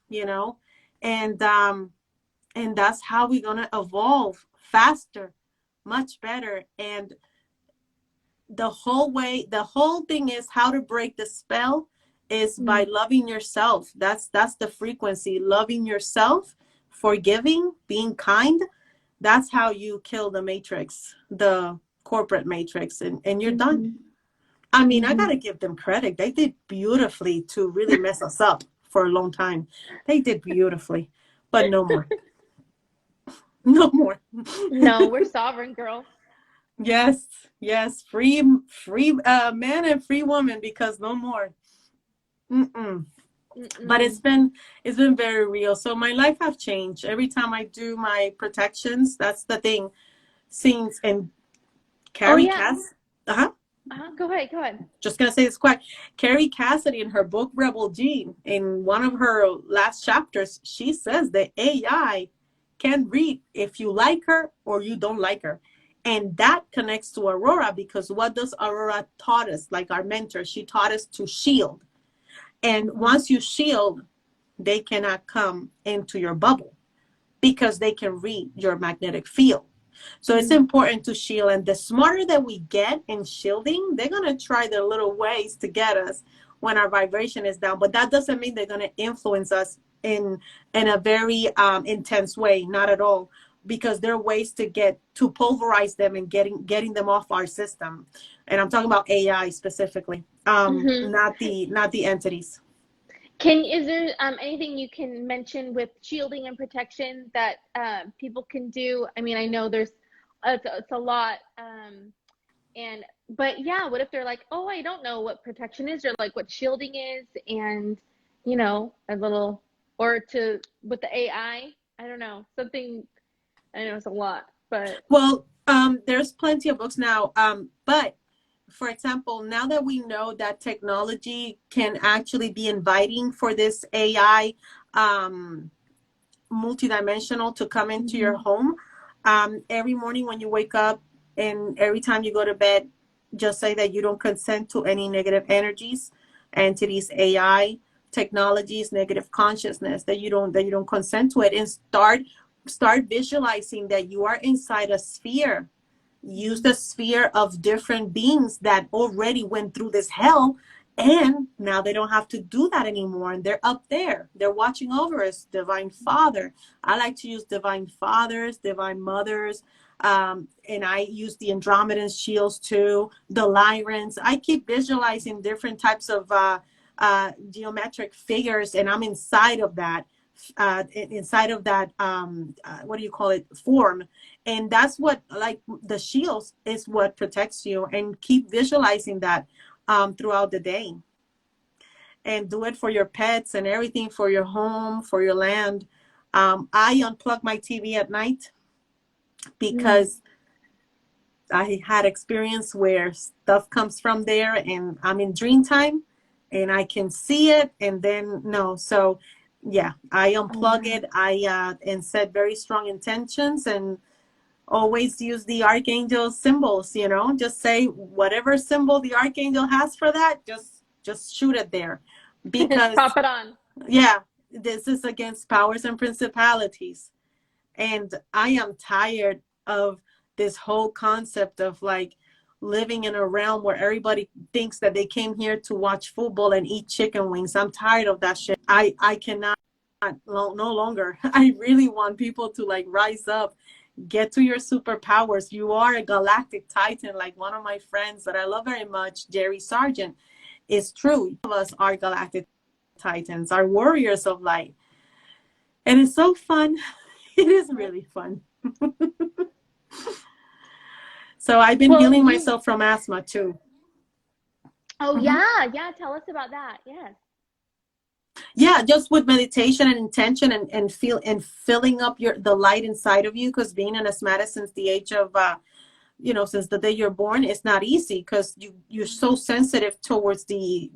and that's how we're gonna evolve faster, much better. And the whole thing is how to break the spell is by loving yourself. That's the frequency, loving yourself, forgiving, being kind. That's how you kill the matrix, the corporate matrix, and you're done. I mean, I got to give them credit. They did beautifully to really mess us up for a long time. They did beautifully, but no more. No more. No, we're sovereign, girl. Yes, yes. Free man and free woman, because no more. But it's been very real. So my life have changed. Every time I do my protections, that's the thing. Sings and Carrie Cass. Go ahead. Just gonna say this quick. Carrie Cassidy, in her book Rebel Gene, in one of her last chapters, she says that AI can read if you like her or you don't like her. And that connects to Aurora, because what does Aurora taught us? Like our mentor, she taught us to shield. And once you shield, they cannot come into your bubble because they can read your magnetic field. So it's important to shield. And the smarter that we get in shielding, they're going to try their little ways to get us when our vibration is down. But that doesn't mean they're going to influence us in a very intense way. Not at all. Because there are ways to pulverize them and getting them off our system. And I'm talking about AI specifically, not the entities. Is there anything you can mention with shielding and protection that people can do? I mean, I know it's a lot, but yeah, what if they're like, oh, I don't know what protection is, or like what shielding is, and a little, with the AI, I don't know, something. I know it's a lot, but well, there's plenty of books now, but for example, now that we know that technology can actually be inviting for this AI multidimensional to come into your home, every morning when you wake up and every time you go to bed, just say that you don't consent to any negative energies, entities, AI, technologies, negative consciousness, that you don't consent to it, and start visualizing that you are inside a sphere. Use the sphere of different beings that already went through this hell, and now they don't have to do that anymore, and they're up there, they're watching over us. Divine Father, I like to use divine fathers, divine mothers, and I use the Andromedan shields too, the Lyrans. I keep visualizing different types of geometric figures, and I'm inside of that what do you call it, form. And that's what, like, the shields is what protects you. And keep visualizing that throughout the day, and do it for your pets and everything, for your home, for your land. I unplug my TV at night because I had experience where stuff comes from there and I'm in dream time and I can see it, and then no. So yeah, I unplug it. And set very strong intentions, and always use the archangel symbols. Just say whatever symbol the archangel has for that, just shoot it there, because pop it on. Yeah, this is against powers and principalities, and I am tired of this whole concept of like living in a realm where everybody thinks that they came here to watch football and eat chicken wings. I'm tired of that shit. I cannot, no longer. I really want people to like rise up, get to your superpowers. You are a galactic titan, like one of my friends that I love very much, Jerry Sargent. It's true. All of us are galactic titans, our warriors of light. And it's so fun. It is really fun. So I've been Well, healing you, myself from asthma too. oh Hmm. yeah, tell us about that. Yes. Yeah, just with meditation and intention, and feel and filling up the light inside of you, because being an asthmatic since the age of since the day you're born, it's not easy, because you're so sensitive towards the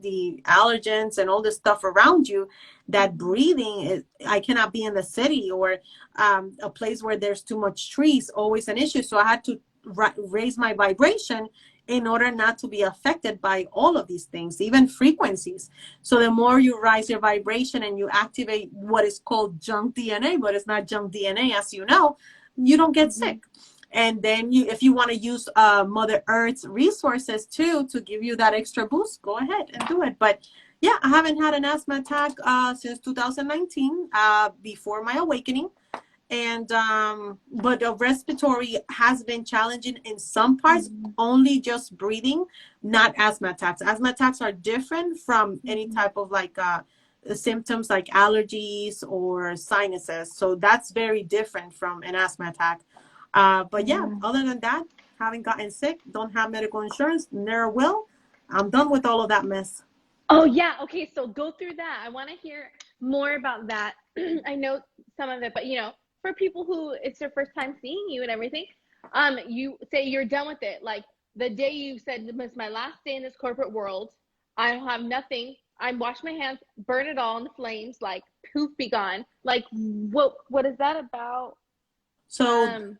allergens and all this stuff around you, that breathing is, I cannot be in the city or a place where there's too much trees, always an issue. So I had to raise my vibration in order not to be affected by all of these things, even frequencies. So the more you rise your vibration and you activate what is called junk DNA, but it's not junk DNA, as you know, you don't get sick. And then if you want to use Mother Earth's resources too to give you that extra boost, go ahead and do it. But yeah, I haven't had an asthma attack since 2019, before my awakening. And but the respiratory has been challenging in some parts, only just breathing, not asthma attacks. Asthma attacks are different from any type of like symptoms like allergies or sinuses. So that's very different from an asthma attack. But yeah, other than that, haven't gotten sick, don't have medical insurance, never will. I'm done with all of that mess. Oh yeah. Okay. So go through that. I want to hear more about that. I know some of it, but for people who it's their first time seeing you and everything, you say you're done with it. Like the day you said this was my last day in this corporate world. I have nothing. I wash my hands, burn it all in the flames, like poof, be gone. Like what is that about? So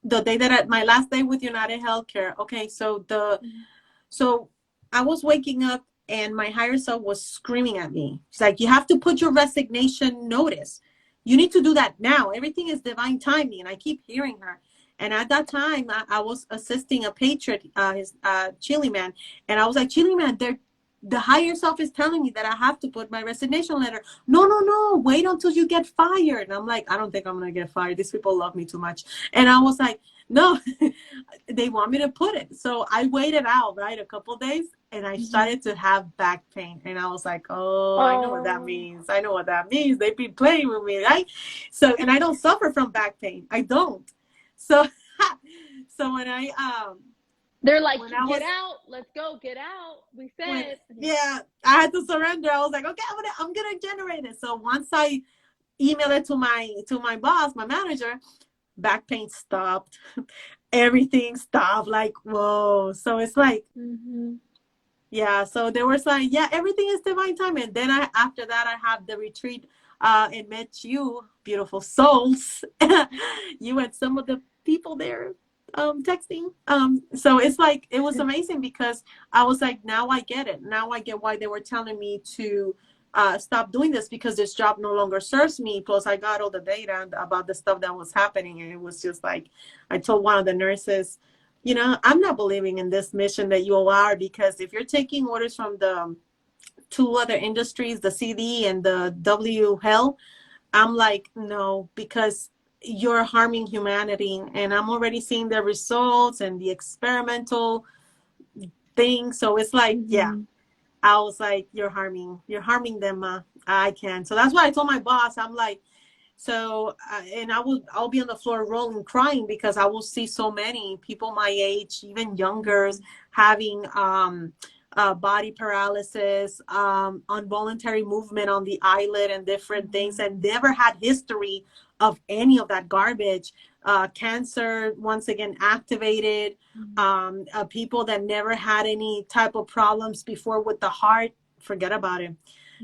the day that my last day with United Healthcare. Okay, so I was waking up and my higher self was screaming at me. She's like, you have to put your resignation notice. You need to do that now. Everything is divine timing. And I keep hearing her. And at that time, I was assisting a patriot, his Chile man. And I was like, Chile man, the higher self is telling me that I have to put my resignation letter. No, wait until you get fired. And I'm like, I don't think I'm going to get fired. These people love me too much. And I was like, no, they want me to put it. So I waited out, right, a couple days, and I started to have back pain. And I was like, oh, I know what that means. I know what that means. They be playing with me, right? So, and I don't suffer from back pain. I don't. So, so when they're like, get out, let's go, get out. We said, yeah, I had to surrender. I was like, okay, I'm gonna generate it. So once I emailed it to my boss, my manager, back pain stopped. Everything stopped. Like, whoa. So it's like, yeah. So there was like, yeah, everything is divine time. And then after that, I have the retreat and met you, beautiful souls. You and some of the people there texting. So it's like, it was amazing, because I was like, now I get it. Now I get why they were telling me to stop doing this, because this job no longer serves me. Plus I got all the data about the stuff that was happening. And it was just like, I told one of the nurses, I'm not believing in this mission that you are, because if you're taking orders from the two other industries, the CD and the W Hell, I'm like, no, because you're harming humanity, and I'm already seeing the results and the experimental thing. So it's like, yeah, I was like, you're harming them. I can. So that's why I told my boss, I'm like, so, and I'll be on the floor rolling, crying, because I will see so many people my age, even younger, having body paralysis, involuntary movement on the eyelid and different things, and never had history of any of that garbage. Cancer, once again, activated. People that never had any type of problems before with the heart, forget about it.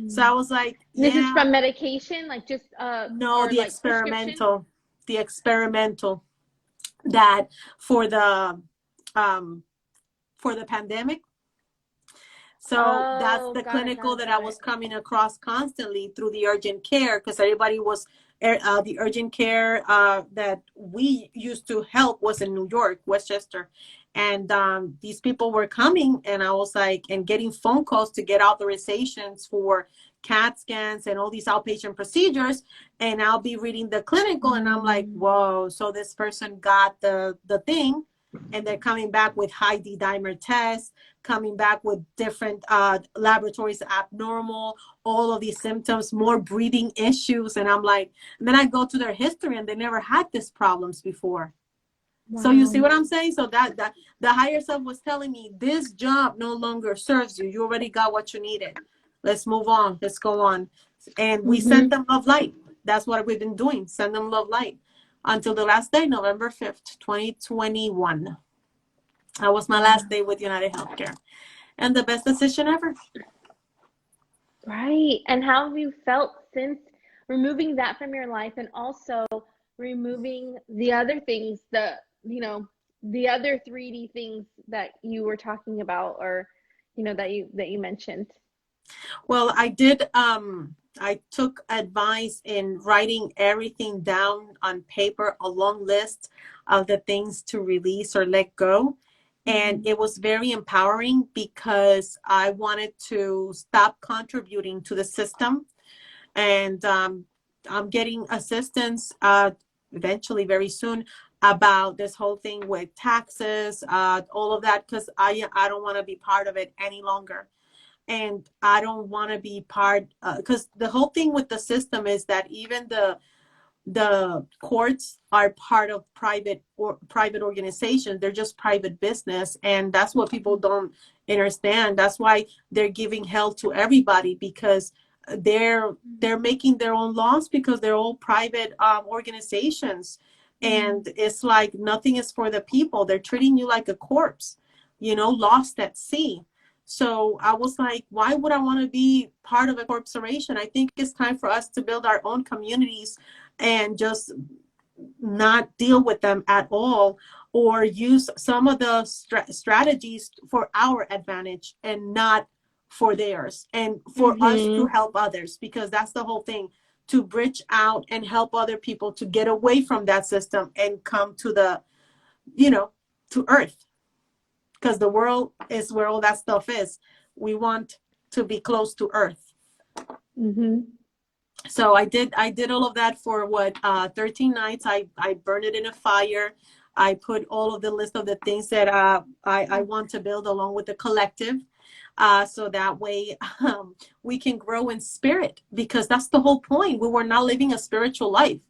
So I was like, this is from medication, like just no, the experimental, that for the pandemic. So that's the clinical that I was coming across constantly through the urgent care, because everybody was the urgent care that we used to help was in New York, Westchester. And these people were coming, and I was like, and getting phone calls to get authorizations for CAT scans and all these outpatient procedures. And I'll be reading the clinical, and I'm like, whoa. So this person got the thing, and they're coming back with high D-dimer tests, coming back with different laboratories abnormal, all of these symptoms, more breathing issues. And I'm like, and then I go to their history and they never had these problems before. Wow. So you see what I'm saying? So that the higher self was telling me, this job no longer serves you. You already got what you needed. Let's move on. Let's go on. And we sent them love light. That's what we've been doing. Send them love light until the last day, November 5th, 2021. That was my last day with United Healthcare. And the best decision ever. Right. And how have you felt since removing that from your life, and also removing the other things, the other 3D things that you were talking about, or, that you mentioned? Well, I took advice in writing everything down on paper, a long list of the things to release or let go. And it was very empowering because I wanted to stop contributing to the system. And I'm getting assistance eventually very soon about this whole thing with taxes, all of that, because I don't want to be part of it any longer. And I don't want to be part, because the whole thing with the system is that even the courts are part of private organizations. They're just private business, and that's what people don't understand. That's why they're giving help to everybody, because they're making their own laws, because they're all private organizations. And it's like nothing is for the people. They're treating you like a corpse, lost at sea. So I was like, why would I want to be part of a corporation? I think it's time for us to build our own communities and just not deal with them at all, or use some of the strategies for our advantage and not for theirs, and for us to help others, because that's the whole thing, to bridge out and help other people to get away from that system and come to the, to earth. Because the world is where all that stuff is. We want to be close to earth. So I did all of that for 13 nights. I burned it in a fire. I put all of the list of the things that I want to build along with the collective. So that way we can grow in spirit, because that's the whole point. We were not living a spiritual life.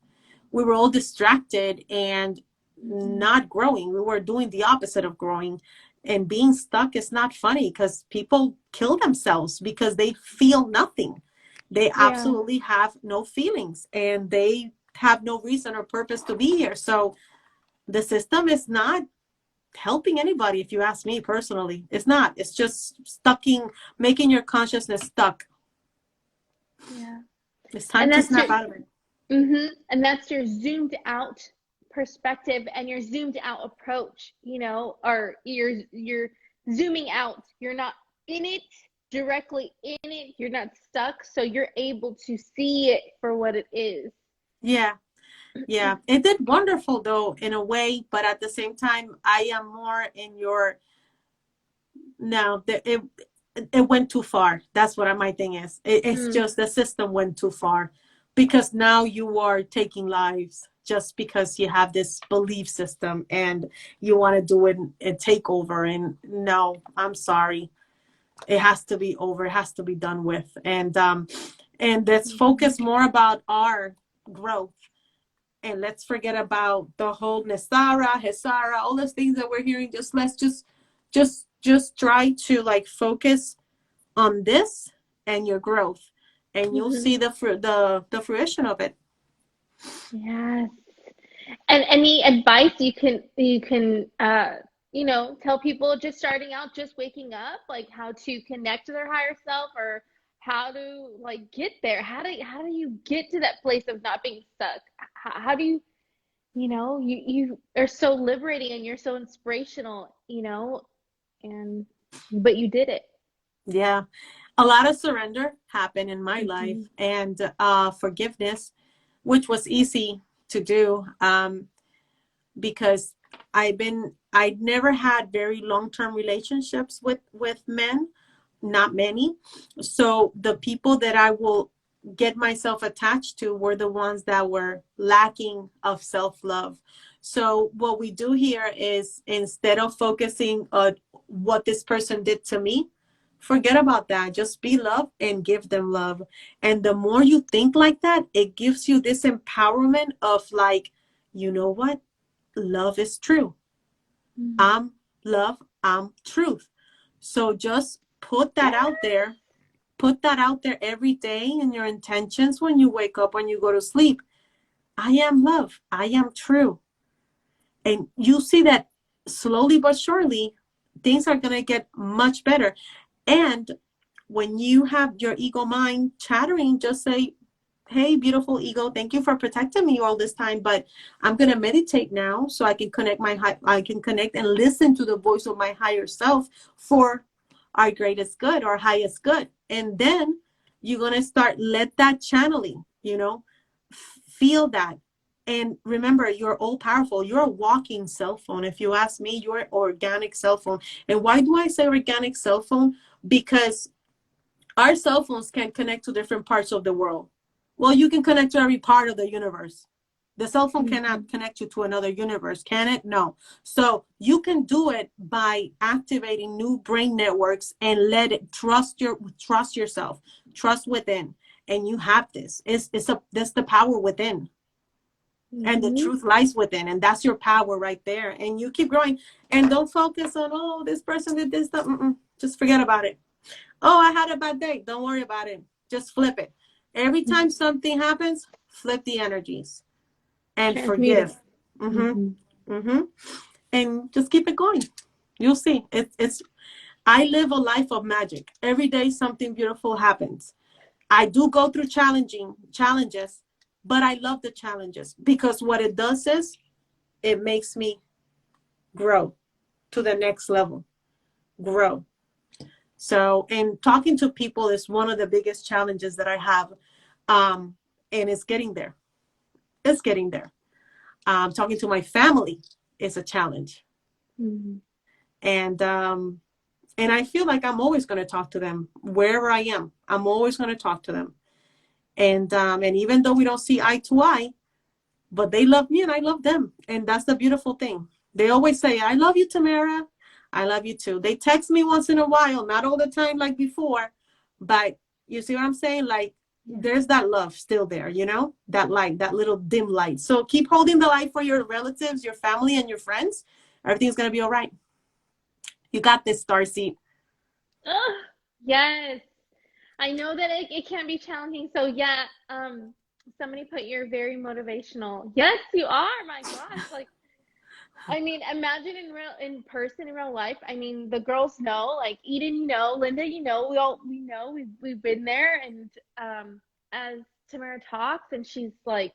We were all distracted and not growing. We were doing the opposite of growing. And being stuck is not funny, because people kill themselves because they feel nothing. They absolutely have no feelings, and they have no reason or purpose to be here. So the system is not helping anybody, if you ask me personally. It's not. It's just making your consciousness stuck. Yeah. It's time to snap out of it. And that's your zoomed out perspective and your zoomed out approach, or you're zooming out. You're not in it, directly in it. You're not stuck, so you're able to see it for what it is. Yeah. It did wonderful though, in a way, but at the same time, I am more in your, no, it went too far. That's what my thing is. It's just the system went too far, because now you are taking lives just because you have this belief system and you want to do it and take over. And no, I'm sorry. It has to be over. It has to be done with. And let's focus more about our growth. And let's forget about the whole Nesara, Hesara, all those things that we're hearing. Let's just try to focus on this and your growth, and you'll see the fruition of it. Yes. And any advice you can tell people just starting out, just waking up, how to connect to their higher self, or how to get there? How do you get to that place of not being stuck? How do you, you are so liberating and you're so inspirational, but you did it. Yeah. A lot of surrender happened in my life, and forgiveness, which was easy to do, because I'd never had very long-term relationships with men, not many. So the people that I will get myself attached to were the ones that were lacking of self-love. So what we do here is, instead of focusing on what this person did to me, forget about that. Just be love and give them love. And the more you think like that, it gives you this empowerment of like, you know what? Love is true. I'm love, I'm truth. So just put that out there. Put that out there every day in your intentions when you wake up, when you go to sleep. I am love. I am true. And you see that slowly but surely, things are going to get much better. And when you have your ego mind chattering, just say, hey, beautiful ego, thank you for protecting me all this time, but I'm going to meditate now so I can connect I can connect and listen to the voice of my higher self for our greatest good, our highest good. And then you're going to start, let that channeling, feel that. And remember, you're all powerful. You're a walking cell phone. If you ask me, you're an organic cell phone. And why do I say organic cell phone? Because our cell phones can connect to different parts of the world. Well, you can connect to every part of the universe. The cell phone cannot connect you to another universe, can it? No. So you can do it by activating new brain networks and let it trust yourself, trust within. And you have this. That's the power within. And the truth lies within, and that's your power right there. And you keep growing, and don't focus on, oh, this person did this stuff. Just forget about it. Oh, I had a bad day. Don't worry about it. Just flip it. Every time something happens, flip the energies and forgive. And just keep it going. You'll see. I live a life of magic. Every day something beautiful happens. I do go through challenges, but I love the challenges, because what it does is it makes me grow to the next level. Grow. So, and talking to people is one of the biggest challenges that I have. And it's getting there. It's getting there. Talking to my family is a challenge. And I feel like I'm always going to talk to them wherever I am. I'm always going to talk to them. And even though we don't see eye to eye, but they love me and I love them. And that's the beautiful thing. They always say, I love you, Tamara. I love you too. They text me once in a while, not all the time like before, but you see what I'm saying? Like, there's that love still there, that light, that little dim light. So keep holding the light for your relatives, your family, and your friends. Everything's going to be all right. You got this, Starseed. Yes. I know that it can be challenging. So yeah, somebody put, you're very motivational. Yes, you are. My gosh. Like, I mean, imagine in person, in real life. I mean, the girls know, like Eden, Linda, we know, we've been there. And as Tamara talks, and she's like,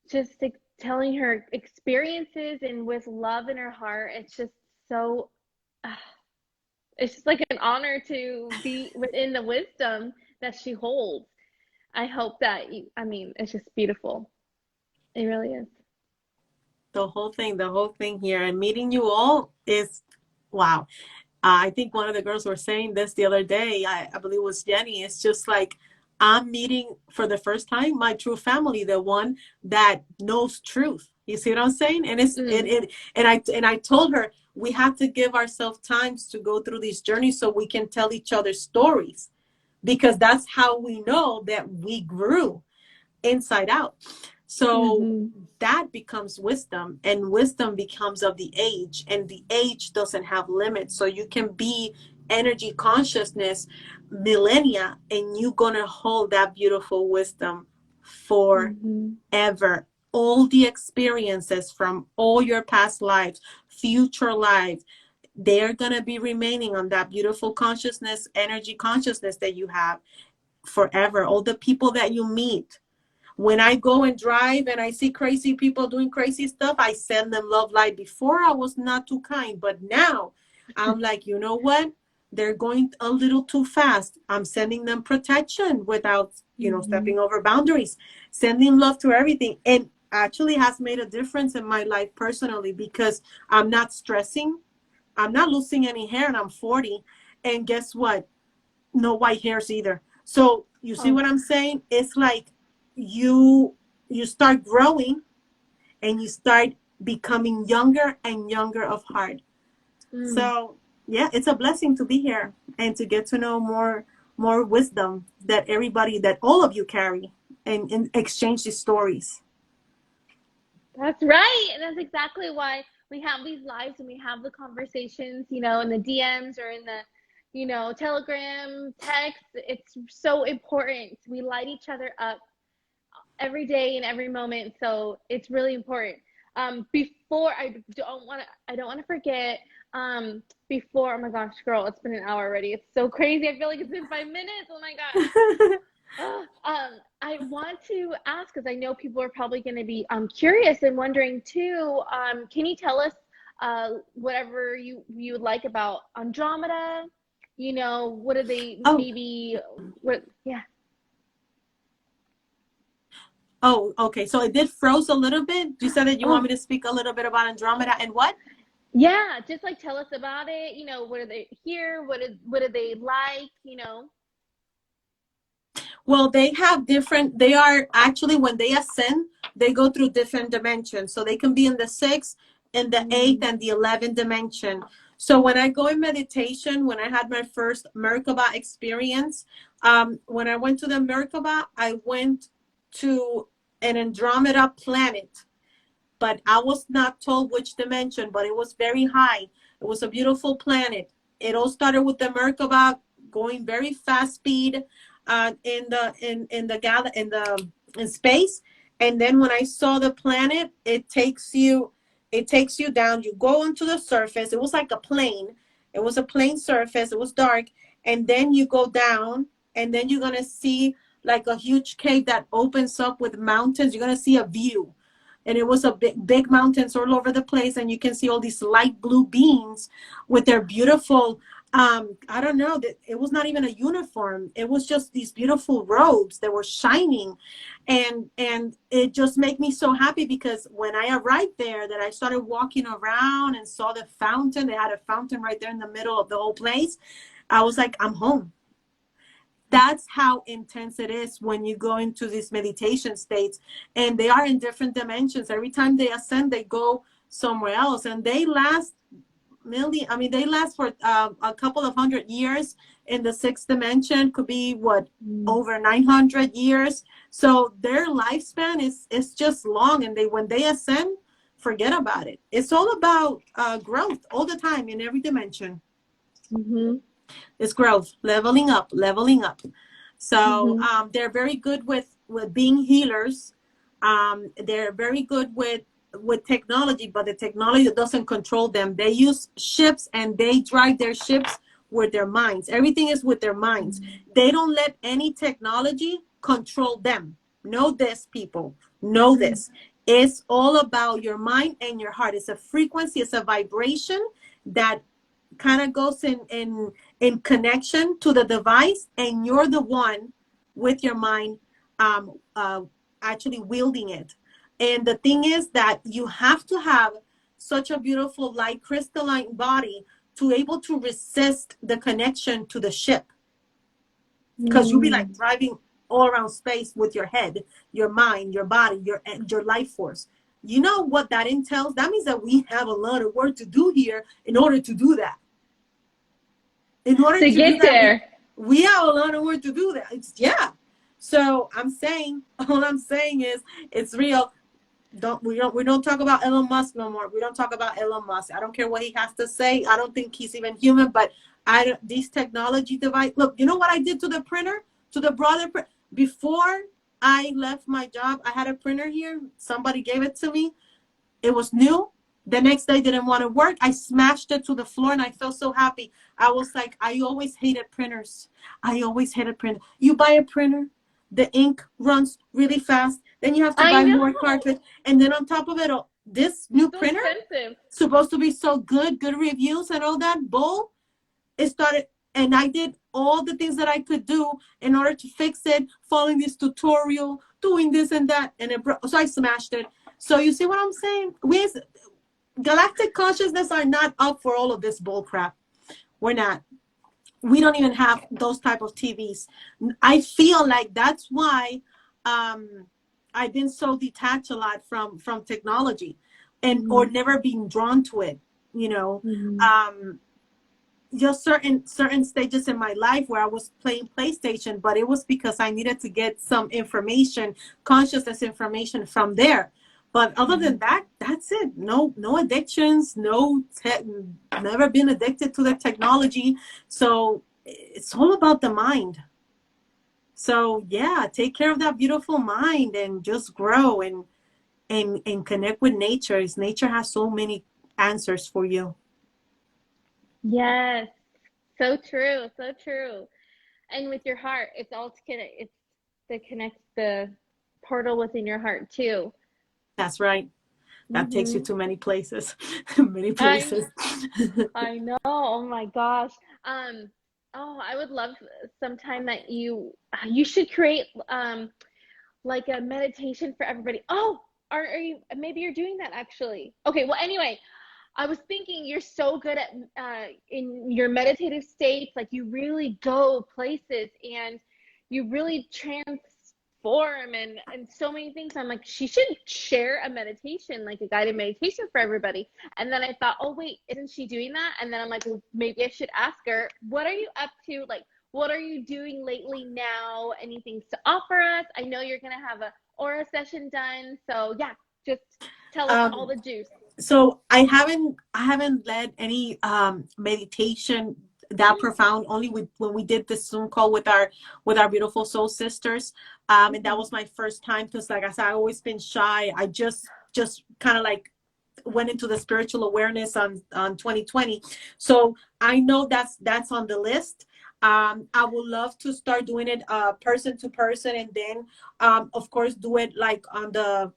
just like telling her experiences and with love in her heart, it's just so, it's just like an honor to be within the wisdom that she holds. I hope that it's just beautiful. It really is. The whole thing here, and meeting you all is wow. I think one of the girls were saying this the other day. I believe it was Jenny. It's just like, I'm meeting for the first time my true family, the one that knows truth. You see what I'm saying? And I told her, we have to give ourselves times to go through these journeys so we can tell each other stories, because that's how we know that we grew inside out. So that becomes wisdom, and wisdom becomes of the age, and the age doesn't have limits. So you can be energy consciousness millennia, and you're going to hold that beautiful wisdom forever. All the experiences from all your past lives, future lives, they're going to be remaining on that beautiful consciousness, energy consciousness that you have forever. All the people that you meet. When I go and drive and I see crazy people doing crazy stuff, I send them love light. Before, I was not too kind, but now I'm like, you know what? They're going a little too fast. I'm sending them protection without, stepping over boundaries, sending love to everything. And actually has made a difference in my life personally, because I'm not stressing. I'm not losing any hair, and I'm 40. And guess what? No white hairs either. So you see what I'm saying? It's like you start growing and you start becoming younger and younger of heart. So yeah, it's a blessing to be here and to get to know more wisdom that all of you carry, and exchange these stories. That's right. And that's exactly why we have these lives and we have the conversations, you know, in the DMs or in the, you know, Telegram, text. It's so important. We light each other up every day and every moment. So it's really important. Before I don't want to forget, before, oh my gosh, girl, it's been an hour already. It's so crazy. I feel like it's been 5 minutes. Oh my gosh. I want to ask, because I know people are probably going to be curious and wondering too. Can you tell us whatever you would like about Andromeda? You know, what are they maybe? What? Yeah. Oh, okay. So it did froze a little bit. You said that you want me to speak a little bit about Andromeda and what? Yeah, just like tell us about it. You know, what are they here? What are they like? You know. Well, they are actually, when they ascend, they go through different dimensions. So they can be in the 6th, in the 8th, and the 11th dimension. So when I go in meditation, when I had my first Merkaba experience, when I went to the Merkaba, I went to an Andromeda planet, but I was not told which dimension, but it was very high. It was a beautiful planet. It all started with the Merkaba going very fast speed in space, and then when I saw the planet, it takes you down. You go onto the surface. It was like a plane. It was a plane surface. It was dark, and then you go down, and then you're gonna see like a huge cave that opens up with mountains. You're gonna see a view, and it was a big mountains all over the place, and you can see all these light blue beings with their beautiful I don't know, that it was not even a uniform. It was just these beautiful robes that were shining, and it just made me so happy, because when I arrived there, that I started walking around and saw the fountain. They had a fountain right there in the middle of the whole place. I was like, I'm home. That's how intense it is when you go into these meditation states, and they are in different dimensions. Every time they ascend, they go somewhere else, and they last they last for a couple of 100 years. In the 6th dimension could be over 900 years. So their lifespan is just long, and when they ascend, forget about it. It's all about growth all the time in every dimension. It's growth, leveling up. So they're very good with being healers. They're very good with technology, but the technology doesn't control them. They use ships, and they drive their ships with their minds. Everything is with their minds. They don't let any technology control them. Know this, people. Know this. It's all about your mind and your heart. It's a frequency. It's a vibration that kind of goes in connection to the device, and you're the one with your mind actually wielding it. And the thing is that you have to have such a beautiful light crystalline body to able to resist the connection to the ship, because you'll be like driving all around space with your head, your mind, your body, your life force. You know what that entails? That means that we have a lot of work to do here in order to do that. In order to get do that, there, we have a lot of work to do that. So all I'm saying is, it's real. We don't talk about Elon Musk no more. We don't talk about Elon Musk. I don't care what he has to say. I don't think he's even human. But these technology device. Look, you know what I did to the printer, to the brother before I left my job? I had a printer here. Somebody gave it to me. It was new. The next day didn't want to work. I smashed it to the floor, and I felt so happy. I was like, I always hated printers. You buy a printer, the ink runs really fast. Then you have to buy more cartridge. And then on top of it, this new printer, supposed to be so good reviews and all that bull. It started, and I did all the things that I could do in order to fix it, following this tutorial, doing this and that. And so I smashed it. So you see what I'm saying? We as Galactic consciousness are not up for all of this bull crap. We're not. we don't even have those type of TVs. I feel like that's why I've been so detached a lot from technology, and or Mhm. never been drawn to it. You know, Mhm. um, just certain stages in my life where I was playing PlayStation, but it was because I needed to get some information, consciousness information from there. But other than Mhm. that, that's it. No addictions, never been addicted to the technology. So it's all about the mind. So yeah, take care of that beautiful mind and just grow and connect with nature. As nature has so many answers for you. Yes, so true, so true. And with your heart, it's all to connect. It's to connect the portal within your heart too. That's right. That takes you Hmm. to many places. Many I places. I know. Oh my gosh. Um, oh, I would love sometime that you should create like a meditation for everybody. Oh, are you maybe you're doing that actually? Okay, well anyway, I was thinking you're so good at in your meditative states, like you really go places and you really transform and so many things. I'm like, she should share a meditation, like a guided meditation for everybody. And then I thought, oh wait, isn't she doing that? And then I'm like, well, maybe I should ask her, what are you up to? Like, what are you doing lately now? Anything to offer us? I know you're gonna have a aura session done, so yeah, just tell us all um, the juice. so I haven't led any meditation that profound, only with when we did this Zoom call with our beautiful soul sisters. And that Mhm. was my first time, because like I said, I've always been shy. I just kind of like went into the spiritual awareness on 2020. So I know that's on the list. I would love to start doing it person to person, and then of course do it like on the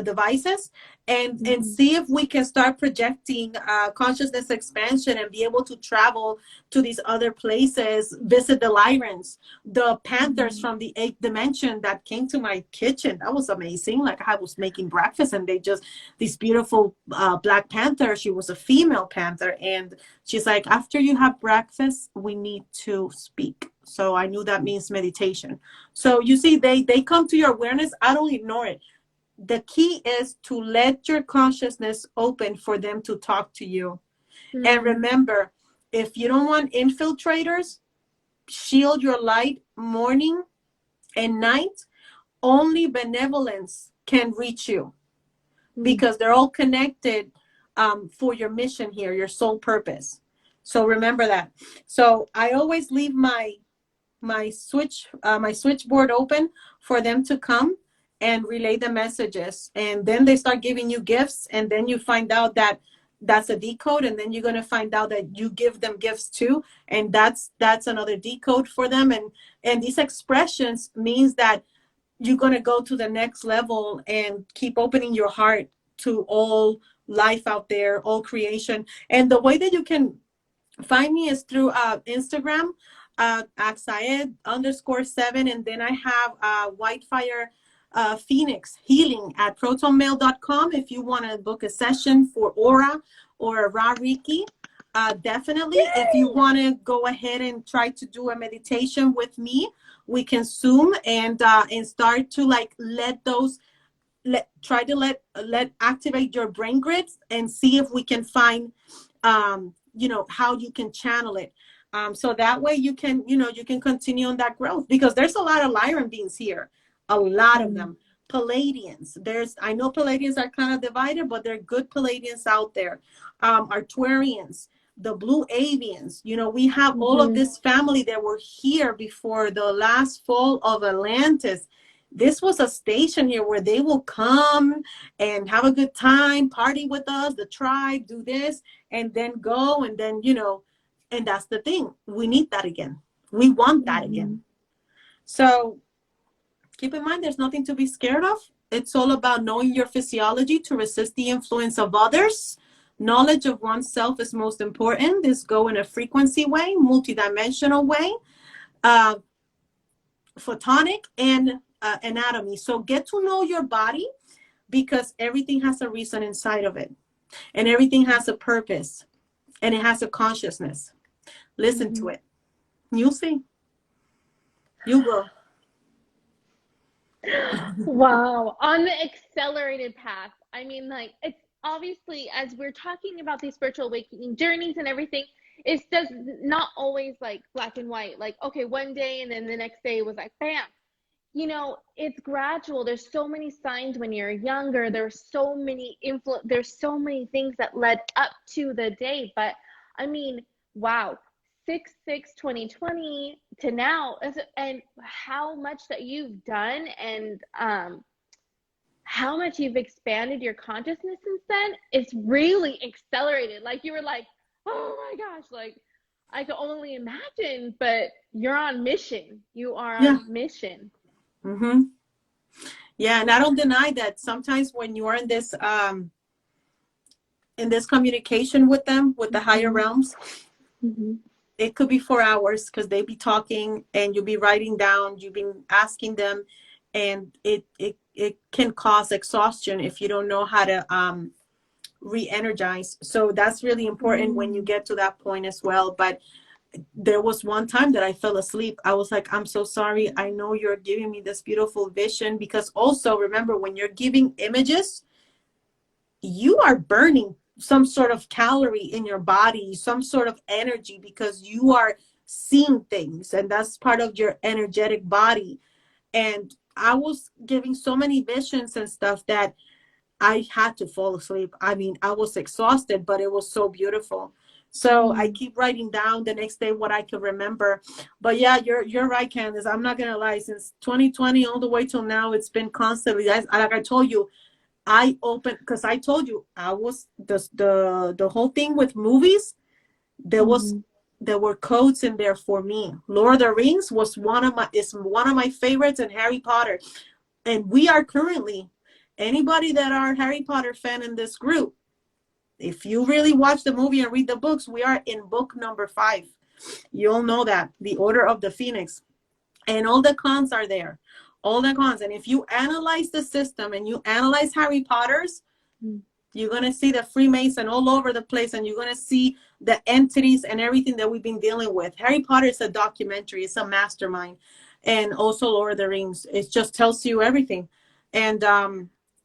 devices, and Mhm. see if we can start projecting consciousness expansion and be able to travel to these other places, visit the Lyrans, the panthers Mhm. from the eighth dimension that came to my kitchen. That was amazing. Like I was making breakfast and they just, this beautiful black panther, she was a female panther, and she's like, after you have breakfast we need to speak. So I knew that means meditation. So you see, they come to your awareness. I don't ignore it. The key is to let your consciousness open for them to talk to you. And Mhm. remember, if you don't want infiltrators, shield your light morning and night. Only benevolence can reach you, Mhm. because they're all connected for your mission here, your sole purpose. So remember that. So I always leave my switchboard open for them to come and relay the messages, and then they start giving you gifts, and then you find out that that's a decode, and then you're going to find out that you give them gifts too, and that's another decode for them. And these expressions means that you're going to go to the next level and keep opening your heart to all life out there, all creation. And the way that you can find me is through Instagram, @Syed_7. And then I have Whitefire Phoenix Healing at protonmail.com if you want to book a session for Aura or Ra Reiki. Definitely. If you Yay! want to go ahead and try to do a meditation with me, we can Zoom and start to like let those try to let activate your brain grids and see if we can find how you can channel it, so that way you can you can continue on that growth, because there's a lot of Lyran beings here, a lot of Mhm. them. Palladians, I know Palladians are kind of divided, but there are good Palladians out there. Arturians, the blue avians, we have all of Mhm. this family that were here before the last fall of Atlantis. This was a station here where they will come and have a good time, party with us, the tribe, do this, and then go. And then, and that's the thing. We need that again. We want that again. Mhm. So keep in mind, there's nothing to be scared of. It's all about knowing your physiology to resist the influence of others. Knowledge of oneself is most important. This go in a frequency way, multidimensional way, uh, photonic, and anatomy. So get to know your body, because everything has a reason inside of it, and everything has a purpose, and it has a consciousness. Listen to Mhm. it. You'll see. You will. Wow. On the accelerated path. I mean, like, it's obviously, as we're talking about these spiritual awakening journeys and everything, it's just not always like black and white. Like, okay, one day and then the next day was like, bam. You know, it's gradual. There's so many signs when you're younger. There's so many things that led up to the day. But I mean, wow, 6/6/2020 to now, and how much that you've done, and how much you've expanded your consciousness since then. It's really accelerated. Like, you were like, oh my gosh, like, I can only imagine. But you're on mission. You are Yeah. on mission. Mm-hmm. Yeah, and I don't deny that sometimes when you are in this communication with them, with the higher realms, it could be for hours, because they be talking and you'll be writing down, you've been asking them, and it can cause exhaustion if you don't know how to re-energize. So that's really important when you get to that point as well. But there was one time that I fell asleep. I was like, I'm so sorry. I know you're giving me this beautiful vision, because also remember, when you're giving images, you are burning some sort of calorie in your body, some sort of energy, because you are seeing things, and that's part of your energetic body. And I was giving so many visions and stuff that I had to fall asleep. I mean, I was exhausted, but it was so beautiful. So I keep writing down the next day what I could remember. But yeah, you're right, Candace. I'm not gonna lie. Since 2020 all the way till now, it's been constantly. Like I told you, I opened, because I told you I was the whole thing with movies. There were codes in there for me. Lord of the Rings was one of my favorites, and Harry Potter. And we are currently, anybody that are Harry Potter fan in this group, if you really watch the movie and read the books, we are in book number 5. You'll know that, the Order of the Phoenix, and all the cons are there, all the cons. And if you analyze the system and you analyze Harry Potter's, you're going to see the Freemason all over the place, and you're going to see the entities and everything that we've been dealing with. Harry Potter is a documentary. It's a mastermind. And also Lord of the Rings. It just tells you everything. And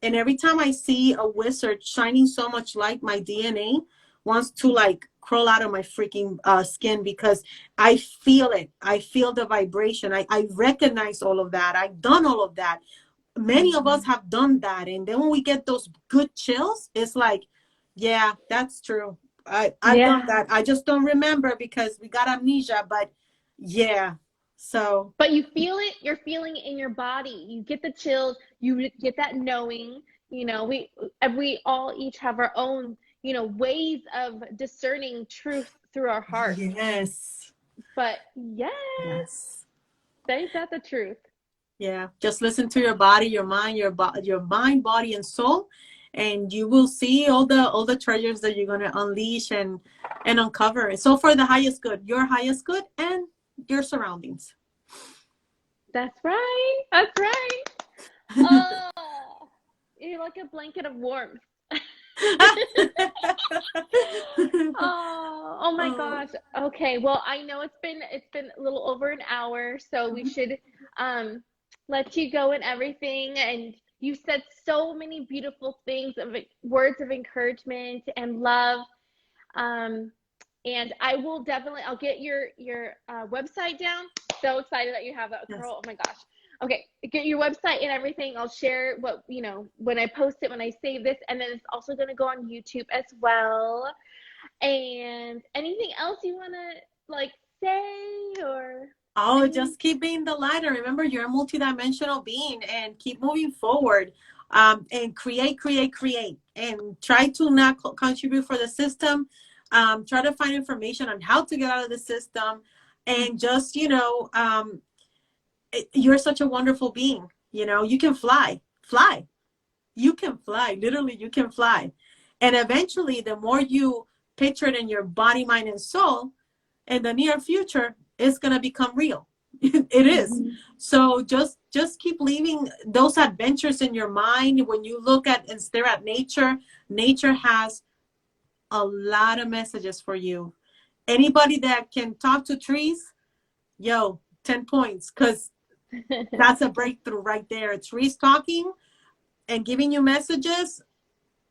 every time I see a wizard shining so much light, my DNA wants to like crawl out of my freaking skin, because I feel it. I feel the vibration. I recognize all of that. I've done all of that. Many of us have done that. And then when we get those good chills, it's like, yeah, that's true. I've done that. I just don't remember because we got amnesia, but yeah. So. But you feel it, you're feeling it in your body. You get the chills, you get that knowing, you know, we all each have our own, you know, ways of discerning truth through our heart. Yes. But yes. Ain't that the truth? Yeah, just listen to your body, your mind, your mind, body, and soul, and you will see all the treasures that you're gonna unleash and uncover. So for the highest good, your highest good, and your surroundings. That's right. That's right. Oh, you're like a blanket of warmth. Oh my gosh. Okay. Well, I know it's been a little over an hour, so we should let you go and everything. And you said so many beautiful things, of words of encouragement and love. And I'll get your website down. So excited that you have that, girl. Oh my gosh. Okay, get your website and everything. I'll share what, you know, when I post it, when I save this, and then it's also going to go on YouTube as well. And anything else you want to like say, or? Oh, just keep being the light. And remember, you're a multidimensional being, and keep moving forward. And create, and try to not contribute for the system. Try to find information on how to get out of the system, and just, you know, you're such a wonderful being. You know, you can fly. You can fly. Literally, you can fly. And eventually, the more you picture it in your body, mind, and soul, in the near future, it's going to become real. It is. So just keep leaving those adventures in your mind. When you look at and stare at nature, nature has a lot of messages for you. Anybody that can talk to trees, yo, 10 points, because that's a breakthrough right there. Trees talking and giving you messages.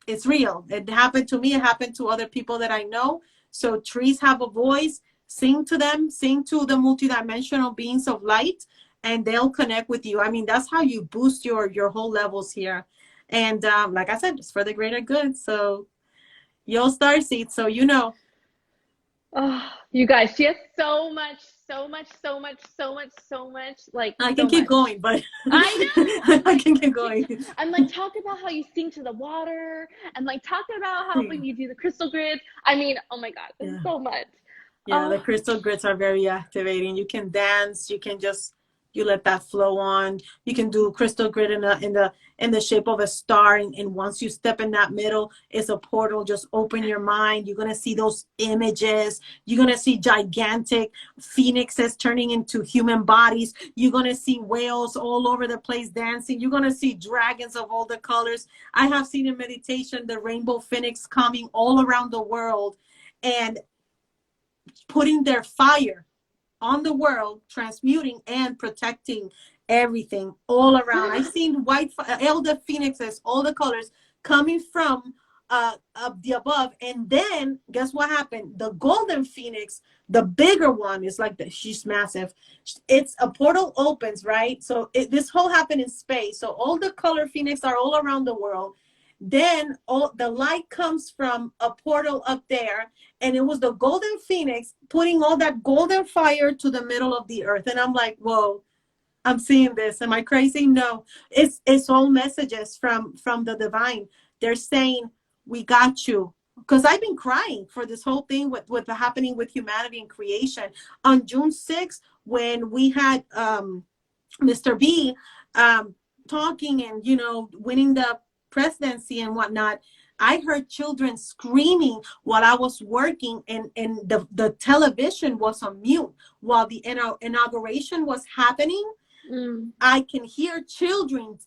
It's real. It happened to me. It happened to other people that I know. So trees have a voice. Sing to them. Sing to the multidimensional beings of light, and they'll connect with you. I mean, that's how you boost your whole levels here. And like I said, it's for the greater good. So you'll star seed. So you know. Oh, you guys, she has so much, so much, so much, so much, so much, like I can so keep much. going, but I know. I'm I like, can keep going. I'm like, talk about how you sing to the water, and like talk about how when you do the crystal grids. I mean, oh my God, there's Yeah. so much. Yeah, the crystal grids are very activating. You can dance. You can just you let that flow on. You can do crystal grid in the shape of a star, and once you step in that middle, it's a portal. Just open your mind. You're gonna see those images. You're gonna see gigantic phoenixes turning into human bodies. You're gonna see whales all over the place dancing. You're gonna see dragons of all the colors. I have seen in meditation the rainbow phoenix coming all around the world, and putting their fire on the world, transmuting and protecting everything all around. I've seen white elder phoenixes, all the colors coming from the above. And then guess what happened? The golden phoenix, the bigger one, is like she's massive. It's a portal opens, right? So this whole happened in space. So all the color phoenix are all around the world. Then all the light comes from a portal up there, and it was the golden phoenix putting all that golden fire to the middle of the earth. And I'm like, whoa, I'm seeing this. Am I crazy? No, it's all messages from the divine. They're saying, we got you. Because I've been crying for this whole thing with the happening with humanity and creation. On June 6th, when we had Mr. B talking and, winning the presidency and whatnot, I heard children screaming while I was working, and the television was on mute while the inauguration was happening. I can hear children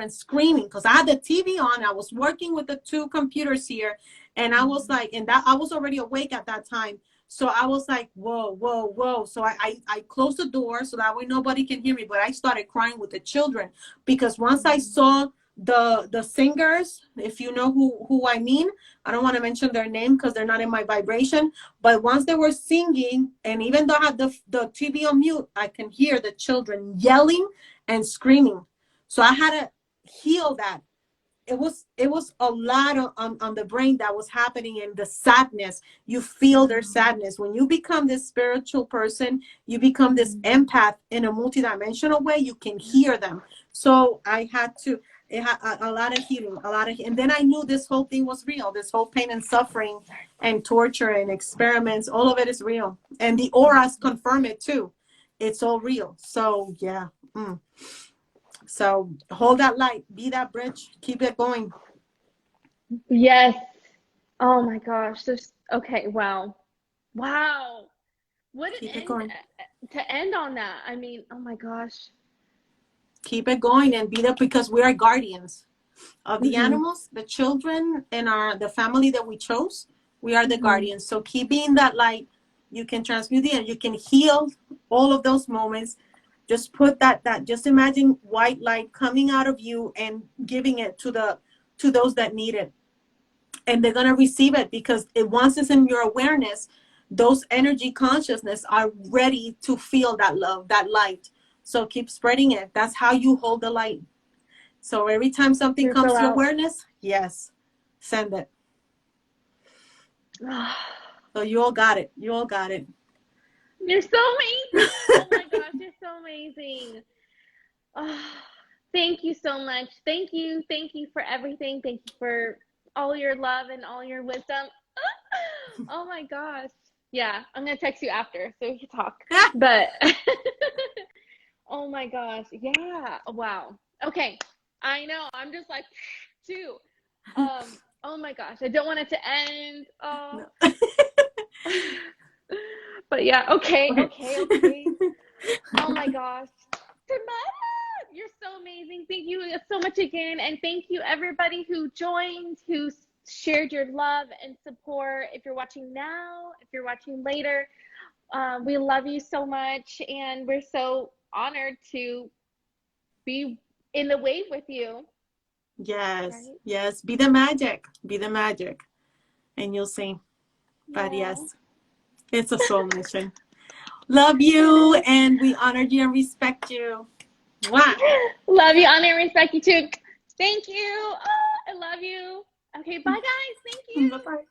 screaming because I had the TV on. I was working with the two computers here, and I was like, and that I was already awake at that time. So I was like, whoa, whoa, whoa. So I closed the door so that way nobody can hear me. But I started crying with the children, because once I saw the singers, if you know who I mean, I don't want to mention their name because they're not in my vibration. But once they were singing, and even though I had the TV on mute, I can hear the children yelling and screaming. So I had to heal that. It was a lot on the brain that was happening, and the sadness. You feel their sadness when you become this spiritual person. You become this empath in a multidimensional way. You can hear them. So I had to. It had a lot of healing, and then I knew this whole thing was real. This whole pain and suffering and torture and experiments, all of it is real, and the auras confirm it too. It's all real. So yeah. So hold that light, be that bridge, keep it going. Yes. Oh my gosh. Okay. Wow. What Keep an it end going. to end on that. I mean, oh my gosh. Keep it going and be there, because we are guardians of the animals, the children, and the family that we chose. We are the guardians. So keep being that light. You can transmute and you can heal all of those moments. Just put that just imagine white light coming out of you and giving it to those that need it. And they're going to receive it, because once it's in your awareness, those energy consciousness are ready to feel that love, that light. So keep spreading it. That's how you hold the light. So every time something comes to your awareness, yes, send it. So you all got it. You all got it. You're so amazing. Oh my gosh, you're so amazing. Oh, thank you so much. Thank you. Thank you for everything. Thank you for all your love and all your wisdom. Oh my gosh. Yeah, I'm going to text you after so we can talk. But oh my gosh. Yeah. Wow. Okay. I know. I'm just like, too. Oh my gosh. I don't want it to end. Oh. No. But yeah. Okay. Oh my gosh. Tamara, you're so amazing. Thank you so much again. And thank you everybody who joined, who shared your love and support. If you're watching now, if you're watching later, We love you so much, and we're so honored to be in the wave with you. Yes, Right? yes. Be the magic. Be the magic. And you'll see. But Yeah. yes, it's a soul mission. Love you, and we honor you and respect you. Mwah. Love you, honor, and respect you too. Thank you. Oh, I love you. Okay, bye guys. Thank you. Bye-bye.